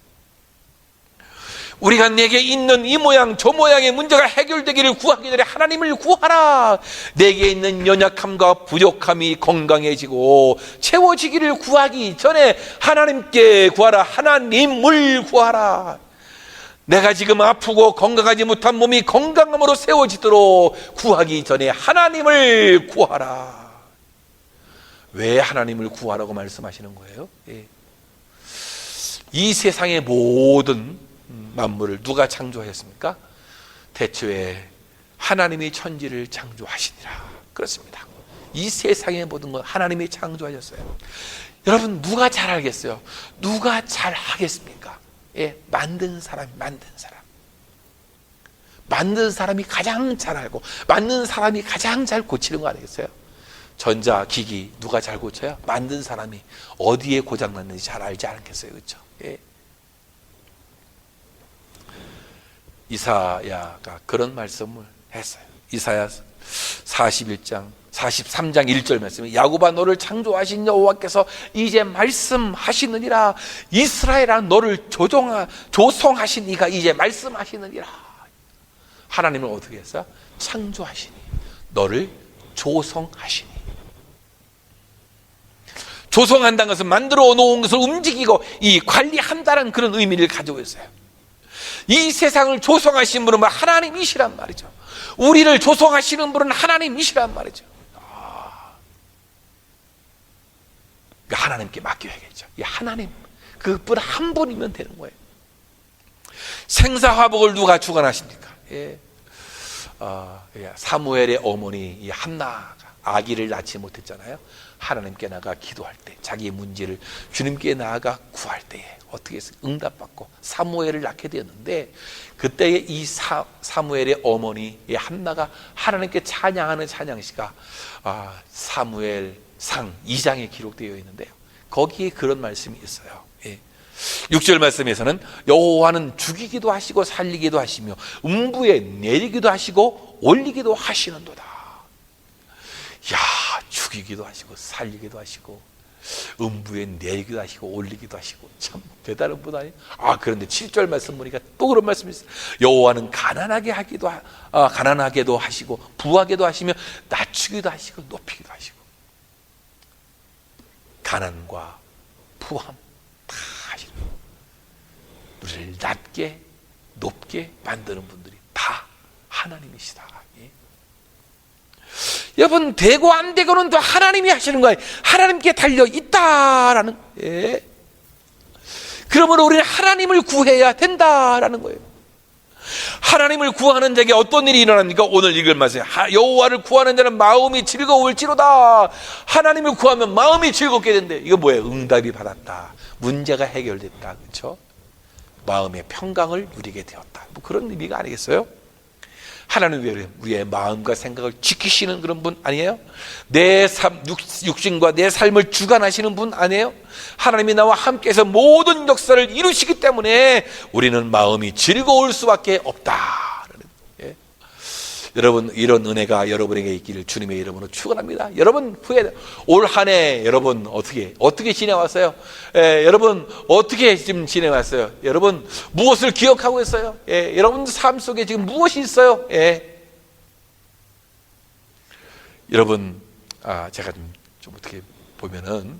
우리가 내게 있는 이 모양 저 모양의 문제가 해결되기를 구하기 전에 하나님을 구하라. 내게 있는 연약함과 부족함이 건강해지고 채워지기를 구하기 전에 하나님께 구하라. 하나님을 구하라. 내가 지금 아프고 건강하지 못한 몸이 건강함으로 세워지도록 구하기 전에 하나님을 구하라. 왜 하나님을 구하라고 말씀하시는 거예요? 이 세상의 모든 만물을 누가 창조하였습니까? 태초에 하나님이 천지를 창조하시니라. 그렇습니다. 이 세상의 모든 것 하나님이 창조하셨어요. 여러분, 누가 잘 알겠어요? 누가 잘 하겠습니까? 예, 만든 사람이 가장 잘 알고, 만든 사람이 가장 잘 고치는 거 아니겠어요? 전자기기 누가 잘 고쳐요? 만든 사람이 어디에 고장났는지 잘 알지 않겠어요? 그렇죠? 예. 이사야가 그런 말씀을 했어요. 이사야 43장 1절 말씀에 야곱아 너를 창조하신 여호와께서 이제 말씀하시느니라. 이스라엘아 너를 조성하신 이가 이제 말씀하시느니라. 하나님은 어떻게 했어요? 창조하시니, 너를 조성하시니. 조성한다는 것은 만들어 놓은 것을 움직이고 이 관리한다는 그런 의미를 가지고 있어요. 이 세상을 조성하신 분은 하나님이시란 말이죠. 우리를 조성하시는 분은 하나님이시란 말이죠. 하나님께 맡겨야겠죠. 하나님, 그분 한 분이면 되는 거예요. 생사화복을 누가 주관하십니까? 예. 사무엘의 어머니 이 한나가 아기를 낳지 못했잖아요. 하나님께 나아가 기도할 때, 자기 문제를 주님께 나아가 구할 때에 어떻게 했어요? 응답받고 사무엘을 낳게 되었는데, 그때에 이 사무엘의 어머니 이 한나가 하나님께 찬양하는 찬양시가 사무엘상 2장에 기록되어 있는데요, 거기에 그런 말씀이 있어요. 6절 말씀에서는 여호와는 죽이기도 하시고 살리기도 하시며 음부에 내리기도 하시고 올리기도 하시는도다. 야, 죽이기도 하시고 살리기도 하시고 음부에 내리기도 하시고 올리기도 하시고 참 대단한 분 아니에요? 그런데 7절 말씀 보니까 또 그런 말씀이 있어요. 여호와는 가난하게도 하시고 부하게도 하시며 낮추기도 하시고 높이기도 하시고. 가난과 부함 다 하시는, 우리를 낮게 높게 만드는 분들이 다 하나님이시다. 여러분, 되고 안 되고는 또 하나님이 하시는 거예요. 하나님께 달려 있다라는. 그러므로 우리는 하나님을 구해야 된다라는 거예요. 하나님을 구하는 자에게 어떤 일이 일어납니까? 오늘 읽을 말씀, 여호와를 구하는 자는 마음이 즐거울지로다. 하나님을 구하면 마음이 즐겁게 된대. 이거 뭐예요? 응답이 받았다, 문제가 해결됐다, 그렇죠? 마음의 평강을 누리게 되었다, 뭐 그런 의미가 아니겠어요? 하나님 왜 우리의 마음과 생각을 지키시는 그런 분 아니에요? 내 삶, 육신과 내 삶을 주관하시는 분 아니에요? 하나님이 나와 함께해서 모든 역사를 이루시기 때문에 우리는 마음이 즐거울 수밖에 없다. 여러분, 이런 은혜가 여러분에게 있기를 주님의 이름으로 축원합니다. 여러분, 올 한 해 여러분 어떻게 지내왔어요? 여러분 어떻게 지금 지내왔어요? 여러분 무엇을 기억하고 있어요? 여러분 삶 속에 지금 무엇이 있어요? 여러분, 제가 좀 어떻게 보면은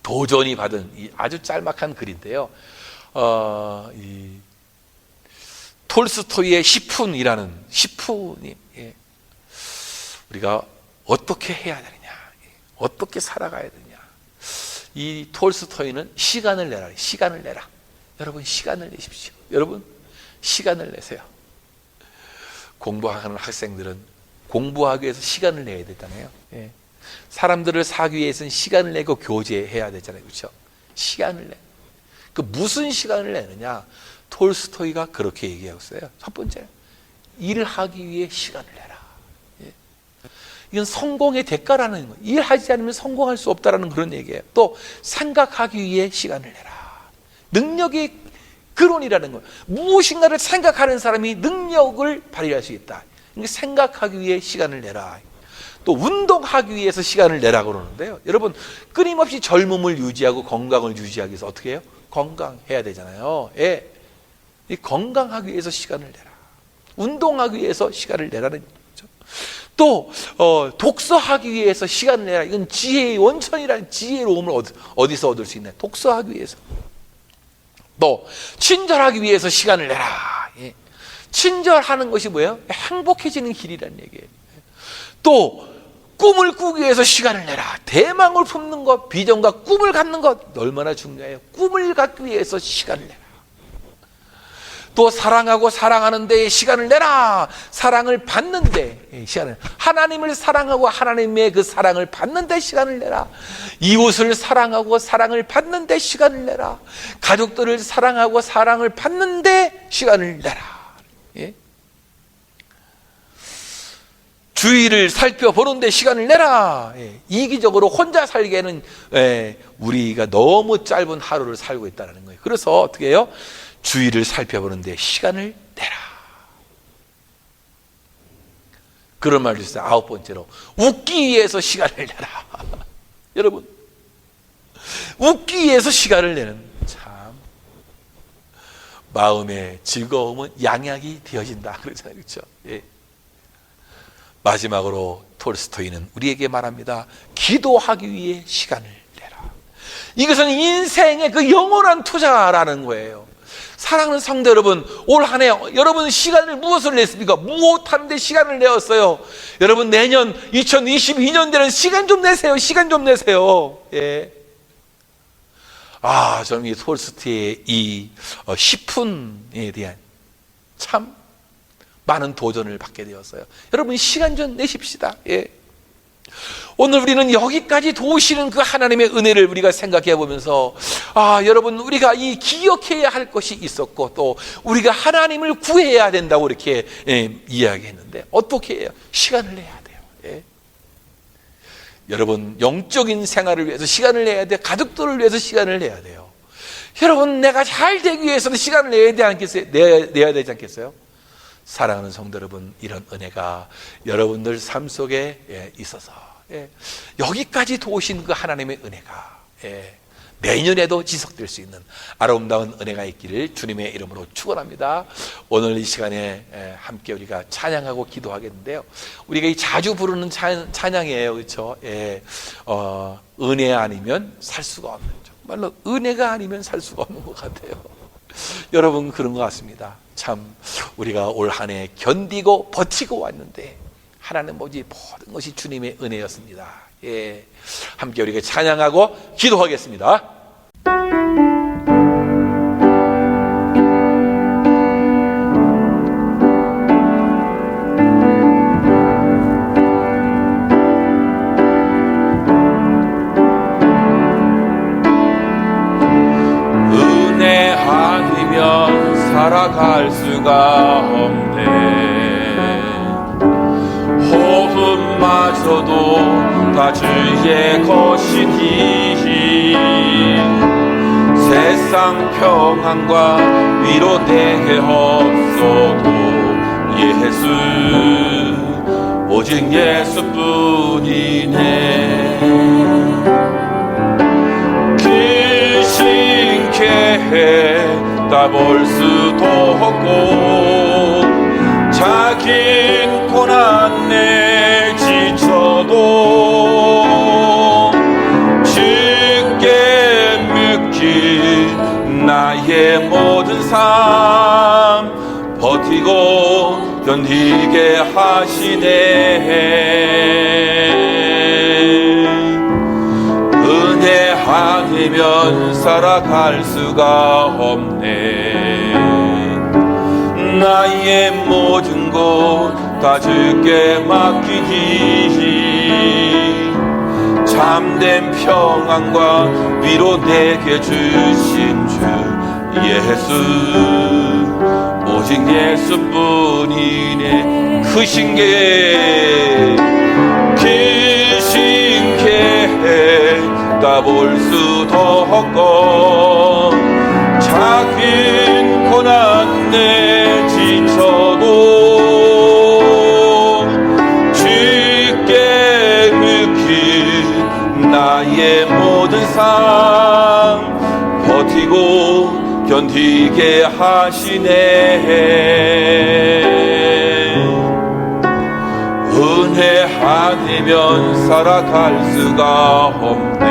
도전이 받은 이 아주 짤막한 글인데요. 이 톨스토이의 시푼이 우리가 어떻게 해야 되느냐, 어떻게 살아가야 되느냐. 이 톨스토이는 시간을 내라. 여러분 시간을 내십시오. 여러분 시간을 내세요. 공부하는 학생들은 공부하기 위해서 시간을 내야 되잖아요. 사람들을 사기 위해서는 시간을 내고 교제해야 되잖아요, 그렇죠? 시간을 내. 그 무슨 시간을 내느냐? 톨스토이가 그렇게 얘기하고 있어요. 첫 번째, 일을 하기 위해 시간을 내라. 이건 성공의 대가라는 거예요. 일하지 않으면 성공할 수 없다라는 그런 얘기예요. 또 생각하기 위해 시간을 내라. 능력의 근원이라는 거예요. 무엇인가를 생각하는 사람이 능력을 발휘할 수 있다. 그러니까 생각하기 위해 시간을 내라. 또 운동하기 위해서 시간을 내라고 그러는데요, 여러분 끊임없이 젊음을 유지하고 건강을 유지하기 위해서 어떻게 해요? 건강해야 되잖아요. 이 건강하기 위해서 시간을 내라. 운동하기 위해서 시간을 내라는 거죠. 또 독서하기 위해서 시간을 내라. 이건 지혜의 원천이라는 지혜로움을 어디서 얻을 수 있나요? 독서하기 위해서. 또 친절하기 위해서 시간을 내라. 친절하는 것이 뭐예요? 행복해지는 길이라는 얘기예요. 또 꿈을 꾸기 위해서 시간을 내라. 대망을 품는 것, 비전과 꿈을 갖는 것 얼마나 중요해요. 꿈을 갖기 위해서 시간을 내라. 또 사랑하고 사랑하는 데에 시간을 내라. 사랑을 받는 데 시간을, 하나님을 사랑하고 하나님의 그 사랑을 받는 데 시간을 내라. 이웃을 사랑하고 사랑을 받는 데 시간을 내라. 가족들을 사랑하고 사랑을 받는 데 시간을 내라. 예? 주위를 살펴보는데 시간을 내라. 예. 이기적으로 혼자 살기에는 우리가 너무 짧은 하루를 살고 있다는 거예요. 그래서 어떻게 해요? 주위를 살펴보는데 시간을 내라. 그런 말도 있어요. 9번째로, 웃기 위해서 시간을 내라. 여러분, 웃기 위해서 시간을 내는, 참 마음의 즐거움은 양약이 되어진다 그러잖아요. 그렇죠? 예. 마지막으로 톨스토이는 우리에게 말합니다. 기도하기 위해 시간을 내라. 이것은 인생의 그 영원한 투자라는 거예요. 사랑하는 성도 여러분, 올 한 해 여러분 시간을 무엇을 냈습니까? 무엇하는데 시간을 내었어요? 여러분 내년 2022년대는 시간 좀 내세요. 시간 좀 내세요. 예. 저는 이 톨스토이의 이 시푼에 대한 참 많은 도전을 받게 되었어요. 여러분 시간 좀 내십시다. 예. 오늘 우리는 여기까지 도우시는 그 하나님의 은혜를 우리가 생각해 보면서 여러분 우리가 이 기억해야 할 것이 있었고 또 우리가 하나님을 구해야 된다고 이렇게 이야기했는데 어떻게 해요? 시간을 내야 돼요. 예. 여러분 영적인 생활을 위해서 시간을 내야 돼요. 가족들을 위해서 시간을 내야 돼요. 여러분 내가 잘 되기 위해서는 시간을 내야 되지 않겠어요? 사랑하는 성도 여러분, 이런 은혜가 여러분들 삶 속에 있어서 여기까지 도우신 그 하나님의 은혜가 내년에도 지속될 수 있는 아름다운 은혜가 있기를 주님의 이름으로 축원합니다. 오늘 이 시간에 함께 우리가 찬양하고 기도하겠는데요. 우리가 이 자주 부르는 찬양이에요. 그렇죠? 은혜 아니면 살 수가 없는, 정말로 은혜가 아니면 살 수가 없는 것 같아요. 여러분 그런 것 같습니다. 참 우리가 올 한 해 견디고 버티고 왔는데 하나님 모든 것이 주님의 은혜였습니다. 예, 함께 우리가 찬양하고 기도하겠습니다. 은혜 아니면 살아갈 수가 없네. 호흡마저도 다 주의 것이니 세상 평안과 위로 내게 없어도 예수, 오직 예수뿐이네. 다 볼 수도 없고 작은 고난에 지쳐도 주께 맡긴 나의 모든 삶 버티고 견디게 하시네. 은혜 아니면 살아갈 수가 없네. 나의 모든 것 다 주께 맡기니 참된 평안과 위로 내게 주신 주 예수, 오직 예수뿐이네. 그 신께 다 볼 수도 없고 작은 고난에 지쳐도 주께 맡긴 나의 모든 삶 버티고 견디게 하시네. 은혜 아니면 살아갈 수가 없네.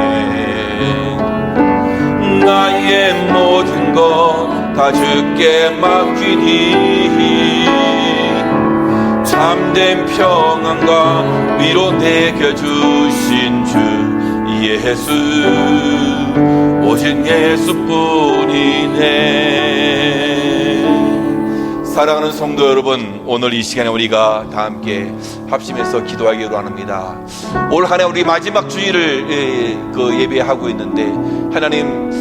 나의 모든 것 다 주께 맡기니 참된 평안과 위로 내게 주신 주 예수, 오직 예수뿐이네. 사랑하는 성도 여러분, 오늘 이 시간에 우리가 다 함께 합심해서 기도하기로 합니다. 올 한 해 우리 마지막 주일을 예배하고 있는데 하나님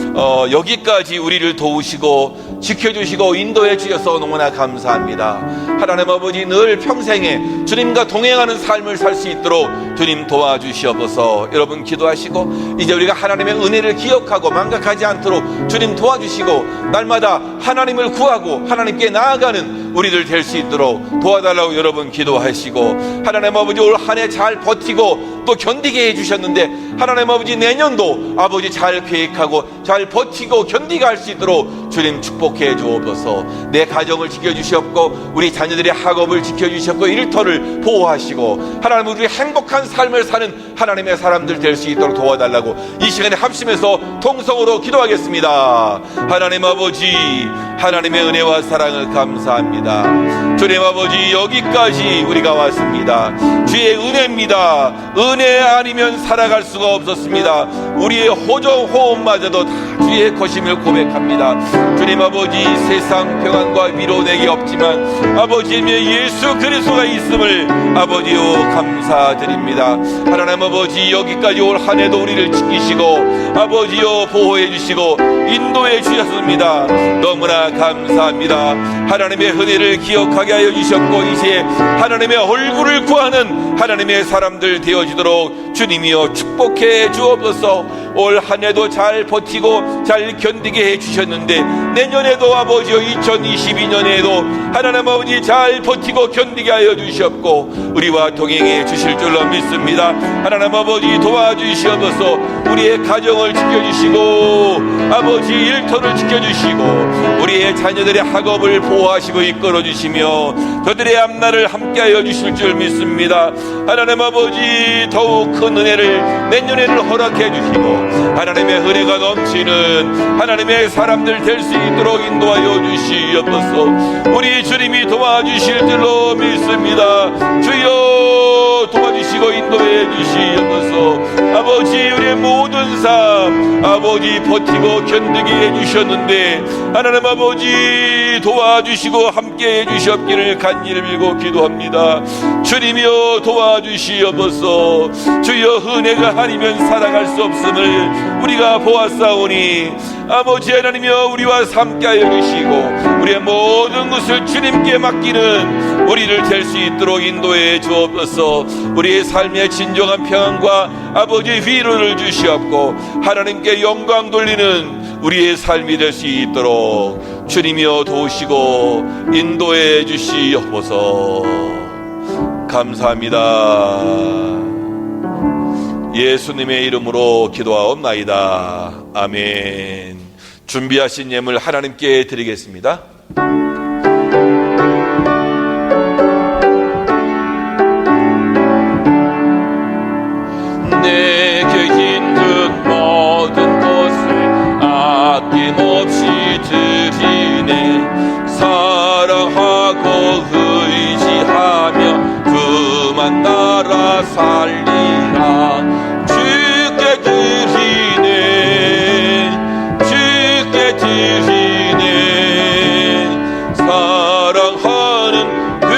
여기까지 우리를 도우시고 지켜주시고 인도해 주셔서 너무나 감사합니다. 하나님 아버지, 늘 평생에 주님과 동행하는 삶을 살 수 있도록 주님 도와주시옵소서. 여러분 기도하시고 이제 우리가 하나님의 은혜를 기억하고 망각하지 않도록 주님 도와주시고 날마다 하나님을 구하고 하나님께 나아가는 우리들 될 수 있도록 도와달라고 여러분 기도하시고, 하나님 아버지 올 한 해 잘 버티고 또 견디게 해주셨는데 하나님 아버지 내년도 아버지 잘 계획하고 잘 버티고 견디게 할 수 있도록 주님 축복해 주옵소서. 내 가정을 지켜주시옵고 우리 자녀들의 학업을 지켜주시옵고 일터를 보호하시고 하나님 우리 행복한 삶을 사는 하나님의 사람들 될 수 있도록 도와달라고 이 시간에 합심해서 통성으로 기도하겠습니다. 하나님 아버지, 하나님의 은혜와 사랑을 감사합니다. 주님 아버지, 여기까지 우리가 왔습니다. 주의 은혜입니다. 은혜 아니면 살아갈 수가 없었습니다. 우리의 호정 호흡마저도 다 주의 것임을 고백합니다. 주님 아버지, 세상 평안과 위로 내게 없지만 아버지의 예수 그리스도가 있음을 아버지요 감사드립니다. 하나님 아버지, 여기까지 올 한 해도 우리를 지키시고 아버지요 보호해 주시고 인도해 주셨습니다. 너무나 감사합니다. 하나님의 은혜를 기억하게 하여 주셨고 이제 하나님의 얼굴을 구하는 하나님의 사람들 되어지도록 주님이여 축복해 주옵소서. 올 한 해도 잘 버티고 잘 견디게 해주셨는데 내년에도 아버지여 2022년에도 하나님 아버지 잘 버티고 견디게 하여 주시옵고 우리와 동행해 주실 줄로 믿습니다. 하나님 아버지 도와주시옵소서. 우리의 가정을 지켜주시고 아버지 일터를 지켜주시고 우리의 자녀들의 학업을 보호하시고 이끌어주시며 저들의 앞날을 함께하여 주실 줄 믿습니다. 하나님 아버지, 더욱 큰 은혜를 내년에는 허락해 주시고 하나님의 은혜가 넘치는 하나님의 사람들 될 수 있도록 인도하여 주시옵소서. 우리 주님이 도와주실 줄로 믿습니다. 주여 도와주시고 인도해 주시옵소서. 아버지, 우리의 모든 삶 아버지 버티고 견디게 해주셨는데 하나님 아버지 도와주시고 함께 해주셨기를 간절히 빌고 기도합니다. 주님이여 도와주시옵소서. 주여 은혜가 아니면 살아갈 수 없음을 우리가 보았사오니 아버지 하나님이여 우리와 함께 하여 주시고 우리의 모든 것을 주님께 맡기는 우리를 될 수 있도록 인도해 주옵소서. 우리의 삶의 진정한 평안과 아버지 위로를 주시옵고 하나님께 영광 돌리는 우리의 삶이 될 수 있도록 주님이여 도우시고 인도해 주시옵소서. 감사합니다. 예수님의 이름으로 기도하옵나이다. 아멘. 준비하신 예물 하나님께 드리겠습니다. 내게 있는 모든 것을 아낌없이 드리네. 사랑하고 의지하며 그만 나라 살리라. 주께 드리네, 주께 드리네. 사랑하는 그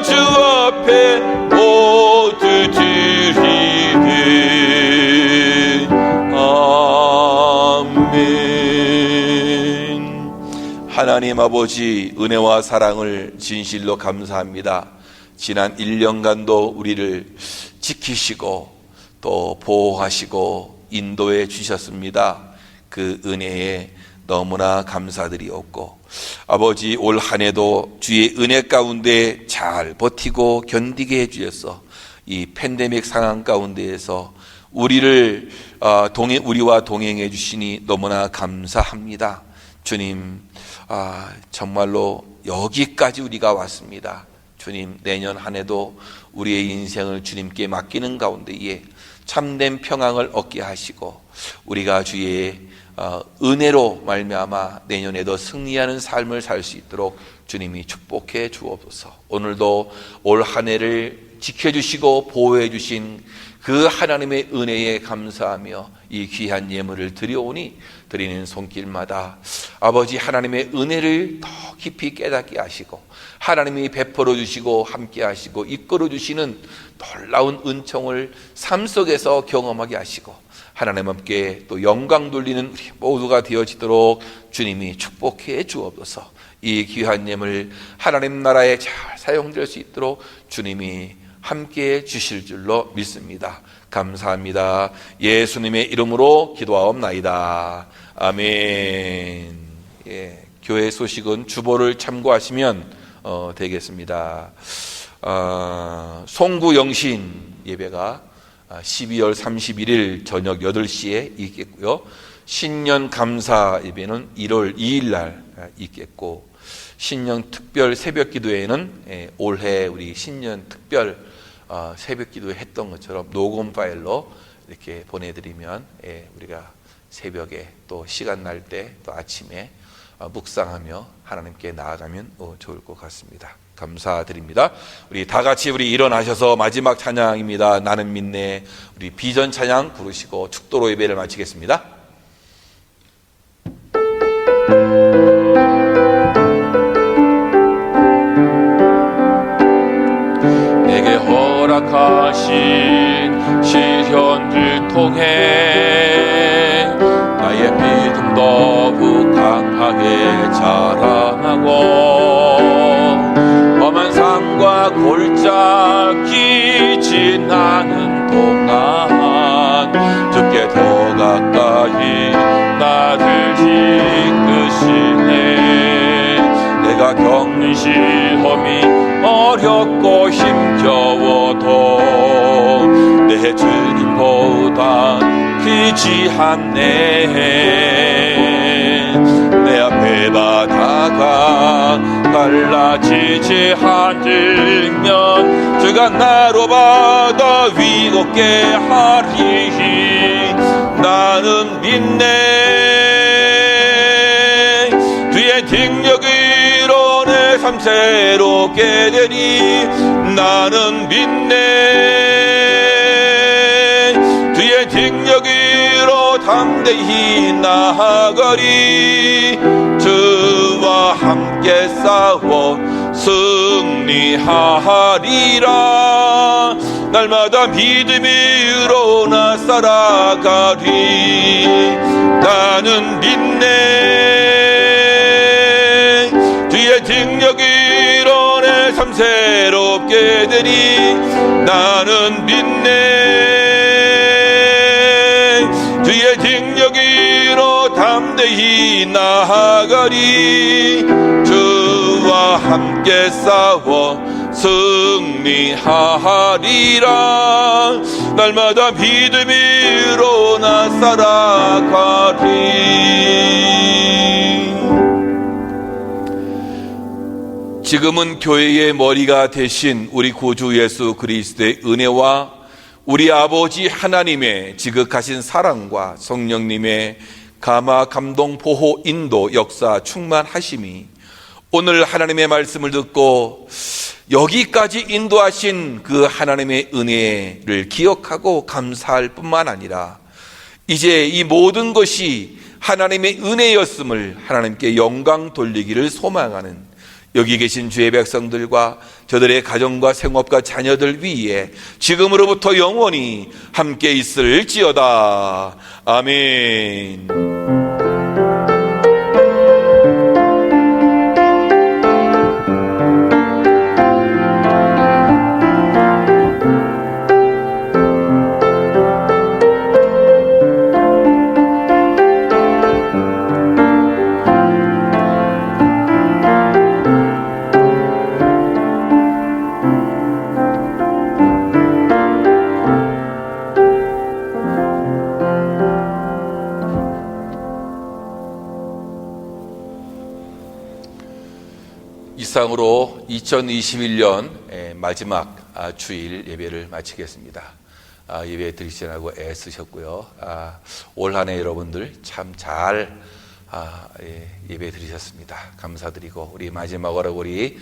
주 앞에 모두 드리네. 아멘. 하나님 아버지, 은혜와 사랑을 진실로 감사합니다. 지난 1년간도 우리를 지키시고 또 보호하시고 인도해 주셨습니다. 그 은혜에 너무나 감사드리옵고 아버지, 올 한 해도 주의 은혜 가운데 잘 버티고 견디게 해주셔서 이 팬데믹 상황 가운데에서 우리와 동행해 주시니 너무나 감사합니다. 주님, 정말로 여기까지 우리가 왔습니다. 주님, 내년 한 해도 우리의 인생을 주님께 맡기는 가운데에 참된 평안을 얻게 하시고 우리가 주의 은혜로 말미암아 내년에도 승리하는 삶을 살 수 있도록 주님이 축복해 주옵소서. 오늘도 올 한 해를 지켜주시고 보호해 주신 그 하나님의 은혜에 감사하며 이 귀한 예물을 드려오니 드리는 손길마다 아버지 하나님의 은혜를 더 깊이 깨닫게 하시고 하나님이 베풀어 주시고 함께 하시고 이끌어 주시는 놀라운 은총을 삶 속에서 경험하게 하시고 하나님 함께 또 영광 돌리는 우리 모두가 되어지도록 주님이 축복해 주옵소서. 이 귀한 예물 하나님 나라에 잘 사용될 수 있도록 주님이 함께 주실 줄로 믿습니다. 감사합니다. 예수님의 이름으로 기도하옵나이다. 아멘. 예, 교회 소식은 주보를 참고하시면 되겠습니다. 송구 영신 예배가 12월 31일 저녁 8시에 있겠고요. 신년 감사 예배는 1월 2일 날 있겠고, 신년 특별 새벽 기도회는 올해 우리 신년 특별 새벽 기도회 했던 것처럼 녹음 파일로 이렇게 보내드리면 우리가 새벽에 또 시간 날 때 또 아침에 묵상하며 하나님께 나아가면 좋을 것 같습니다. 감사드립니다. 우리 다 같이 우리 일어나셔서 마지막 찬양입니다. 나는 믿네. 우리 비전 찬양 부르시고 축도로 예배를 마치겠습니다. 내게 허락하신 시련을 통해 나의 믿음 더욱 강하게 자랑하고 험한 산과 골짜기 지나는 동안 주께 더 가까이 나를 이끄시네. 내가 겪는 시험이 어렵고 힘겨워도 내 주님보다 귀지않네. 내 앞에 바다가 갈라지지 않으면 주가 나로 바다 위 걷게 하리. 나는 믿네. 주의 능력으로 내 삶 새롭게 되리. 나는 믿네. 주의 능력으로 담대히 나아가리. 주와 함께 싸워 승리하리라. 날마다 믿음으로 나 살아가리. 나는 믿네. 주의 능력으로 내 삶 새롭게 되리. 나는 믿네. 주의 능력으로 담대히 나아가리. 주와 함께 싸워 승리하리라. 날마다 믿음으로 나 살아가리. 지금은 교회의 머리가 되신 우리 구주 예수 그리스도의 은혜와 우리 아버지 하나님의 지극하신 사랑과 성령님의 감화, 감동, 보호, 인도, 역사, 충만하심이 오늘 하나님의 말씀을 듣고 여기까지 인도하신 그 하나님의 은혜를 기억하고 감사할 뿐만 아니라 이제 이 모든 것이 하나님의 은혜였음을 하나님께 영광 돌리기를 소망하는 여기 계신 주의 백성들과 저들의 가정과 생업과 자녀들 위에 지금으로부터 영원히 함께 있을지어다. 아멘. 이상으로 2021년 마지막 주일 예배를 마치겠습니다. 예배 드리시느라고 애쓰셨고요. 올 한 해 여러분들 참 잘 예배 드리셨습니다. 감사드리고 우리 마지막으로 우리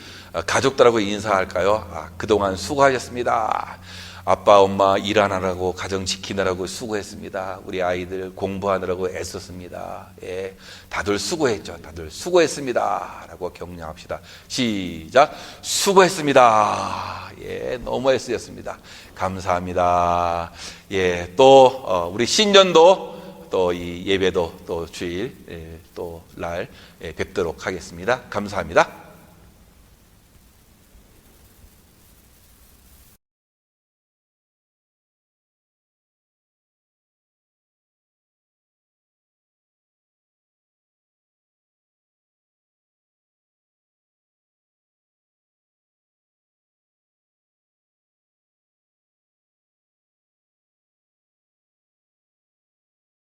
가족들하고 인사할까요? 그동안 수고하셨습니다. 아빠 엄마 일하느라고 가정 지키느라고 수고했습니다. 우리 아이들 공부하느라고 애썼습니다. 예, 다들 수고했죠. 다들 수고했습니다 라고 격려합시다. 시작. 수고했습니다. 예, 너무 애쓰셨습니다. 감사합니다. 예, 또 우리 신년도 또 이 예배도 또 주일 또 날 뵙도록 하겠습니다. 감사합니다.